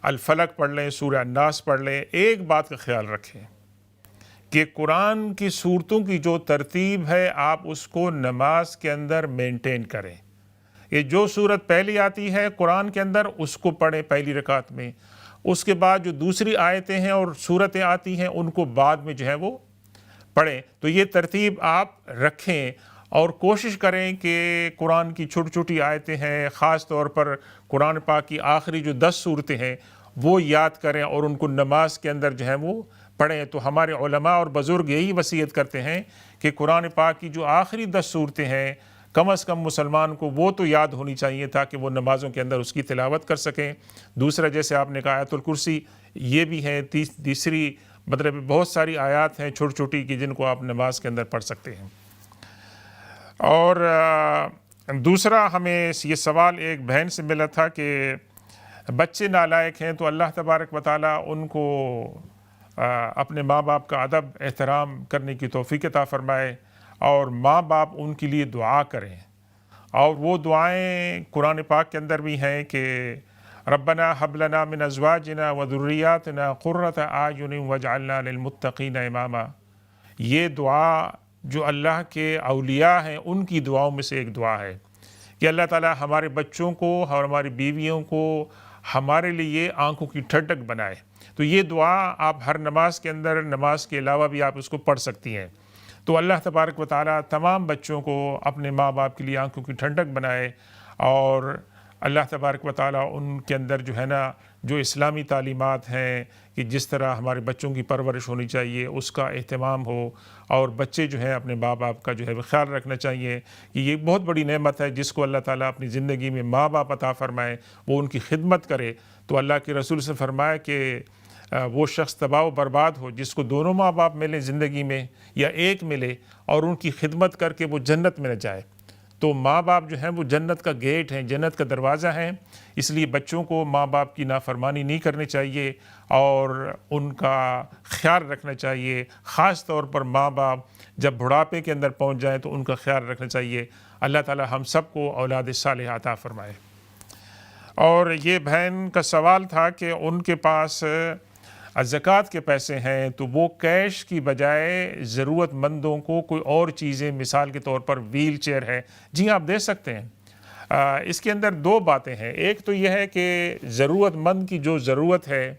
الفلق پڑھ لیں، سورہ الناس پڑھ لیں۔ ایک بات کا خیال رکھیں کہ قرآن کی صورتوں کی جو ترتیب ہے آپ اس کو نماز کے اندر مینٹین کریں۔ یہ جو صورت پہلی آتی ہے قرآن کے اندر اس کو پڑھیں پہلی رکعت میں، اس کے بعد جو دوسری آیتیں ہیں اور صورتیں آتی ہیں ان کو بعد میں جو ہے وہ پڑھیں۔ تو یہ ترتیب آپ رکھیں اور کوشش کریں کہ قرآن کی چھوٹی چھوٹی آیتیں ہیں، خاص طور پر قرآن پاک کی آخری جو 10 صورتیں ہیں وہ یاد کریں اور ان کو نماز کے اندر جو ہے وہ پڑھیں۔ تو ہمارے علماء اور بزرگ یہی وصیت کرتے ہیں کہ قرآن پاک کی جو آخری 10 صورتیں ہیں کم از کم مسلمان کو وہ تو یاد ہونی چاہیے تاکہ وہ نمازوں کے اندر اس کی تلاوت کر سکیں۔ دوسرا جیسے آپ نے کہا آیت الکرسی، یہ بھی ہے تیسری، مطلب بہت ساری آیات ہیں چھوٹی چھوٹی کی جن کو آپ نماز کے اندر پڑھ سکتے ہیں۔ اور دوسرا ہمیں یہ سوال ایک بہن سے ملا تھا کہ بچے نالائق ہیں تو اللہ تبارک و تعالیٰ ان کو اپنے ماں باپ کا ادب احترام کرنے کی توفیق عطا فرمائے اور ماں باپ ان کے لیے دعا کریں، اور وہ دعائیں قرآن پاک کے اندر بھی ہیں کہ ربنا حب لنا من ازواجنا وذریاتنا قرۃ اعین واجعلنا للمتقین اماما۔ یہ دعا جو اللہ کے اولیاء ہیں ان کی دعاؤں میں سے ایک دعا ہے کہ اللہ تعالیٰ ہمارے بچوں کو اور ہماری بیویوں کو ہمارے لیے آنکھوں کی ٹھنڈک بنائے۔ تو یہ دعا آپ ہر نماز کے اندر، نماز کے علاوہ بھی آپ اس کو پڑھ سکتی ہیں۔ تو اللہ تبارک و تعالیٰ تمام بچوں کو اپنے ماں باپ کے لیے آنکھوں کی ٹھنڈک بنائے، اور اللہ تبارک و تعالیٰ ان کے اندر جو ہے نا جو اسلامی تعلیمات ہیں کہ جس طرح ہمارے بچوں کی پرورش ہونی چاہیے اس کا اہتمام ہو، اور بچے جو ہیں اپنے ماں باپ کا جو ہے خیال رکھنا چاہیے کہ یہ بہت بڑی نعمت ہے جس کو اللہ تعالیٰ اپنی زندگی میں ماں باپ عطا فرمائے، وہ ان کی خدمت کرے۔ تو اللہ کے رسول سے فرمایا کہ وہ شخص تباہ و برباد ہو جس کو دونوں ماں باپ ملے زندگی میں یا ایک ملے اور ان کی خدمت کر کے وہ جنت میں نہ جائے۔ تو ماں باپ جو ہیں وہ جنت کا گیٹ ہیں، جنت کا دروازہ ہیں، اس لیے بچوں کو ماں باپ کی نافرمانی نہیں کرنی چاہیے اور ان کا خیال رکھنا چاہیے۔ خاص طور پر ماں باپ جب بڑھاپے کے اندر پہنچ جائیں تو ان کا خیال رکھنا چاہیے۔ اللہ تعالی ہم سب کو اولاد صالحہ عطا فرمائے۔ اور یہ بہن کا سوال تھا کہ ان کے پاس زکوٰۃ کے پیسے ہیں تو وہ کیش کی بجائے ضرورت مندوں کو کوئی اور چیزیں، مثال کے طور پر ویل چیئر ہے، جی آپ دے سکتے ہیں۔ اس کے اندر 2 باتیں ہیں، ایک تو یہ ہے کہ ضرورت مند کی جو ضرورت ہے،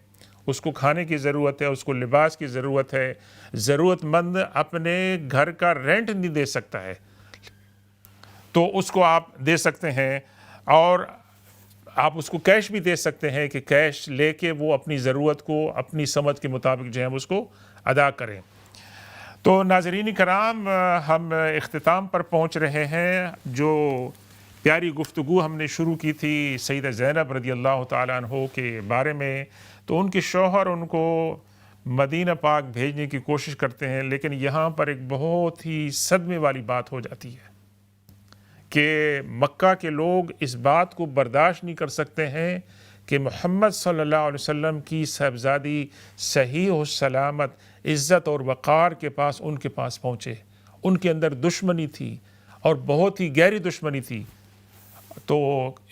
اس کو کھانے کی ضرورت ہے، اس کو لباس کی ضرورت ہے، ضرورت مند اپنے گھر کا رینٹ نہیں دے سکتا ہے تو اس کو آپ دے سکتے ہیں، اور آپ اس کو کیش بھی دے سکتے ہیں کہ کیش لے کے وہ اپنی ضرورت کو اپنی سمجھ کے مطابق جو ہے اس کو ادا کریں۔ تو ناظرین کرام، ہم اختتام پر پہنچ رہے ہیں۔ جو پیاری گفتگو ہم نے شروع کی تھی سیدہ زینب رضی اللہ تعالیٰ عنہ کے بارے میں، تو ان کے شوہر ان کو مدینہ پاک بھیجنے کی کوشش کرتے ہیں، لیکن یہاں پر ایک بہت ہی صدمے والی بات ہو جاتی ہے کہ مکہ کے لوگ اس بات کو برداشت نہیں کر سکتے ہیں کہ محمد صلی اللہ علیہ وسلم کی صاحبزادی صحیح و سلامت عزت اور وقار کے پاس ان کے پاس پہنچے۔ ان کے اندر دشمنی تھی اور بہت ہی گہری دشمنی تھی۔ تو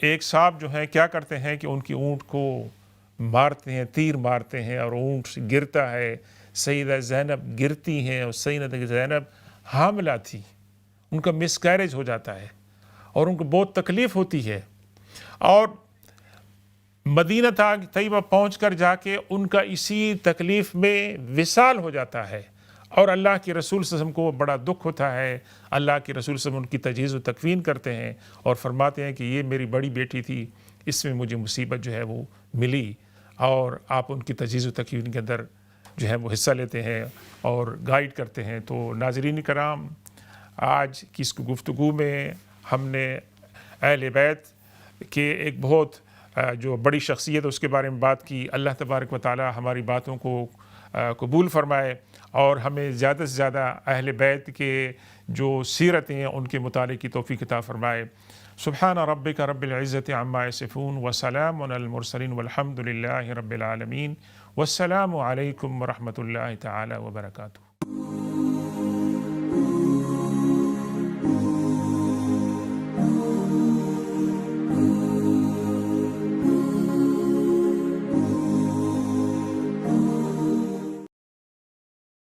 ایک صاحب جو ہیں کیا کرتے ہیں کہ ان کی اونٹ کو مارتے ہیں، تیر مارتے ہیں اور اونٹ گرتا ہے۔ سیدہ زینب گرتی ہیں اور سیدہ زینب حاملہ تھی، ان کا مس کیریج ہو جاتا ہے اور ان کو بہت تکلیف ہوتی ہے، اور مدینہ طیبہ پہنچ کر جا کے ان کا اسی تکلیف میں وصال ہو جاتا ہے، اور اللہ کے رسول صلی اللہ علیہ وسلم کو بڑا دکھ ہوتا ہے. اللہ کے رسول صلی اللہ علیہ وسلم ان کی تجہیز و تکفین کرتے ہیں اور فرماتے ہیں کہ یہ میری بڑی بیٹی تھی, اس میں مجھے مصیبت جو ہے وہ ملی, اور آپ ان کی تجہیز و تکفین کے اندر جو ہے وہ حصہ لیتے ہیں اور گائیڈ کرتے ہیں. تو ناظرین کرام, آج کی اس گفتگو میں ہم نے اہل بیت کے ایک بہت جو بڑی شخصیت ہے اس کے بارے میں بات کی. اللہ تبارک و تعالی ہماری باتوں کو قبول فرمائے اور ہمیں زیادہ سے زیادہ اہل بیت کے جو سیرتیں ہیں ان کے مطالعے کی توفیق عطا فرمائے. سبحان ربک رب العزت عما یصفون وسلام علی المرسلین والحمد للہ رب العالمین. والسلام علیکم ورحمۃ اللہ تعالی وبرکاتہ.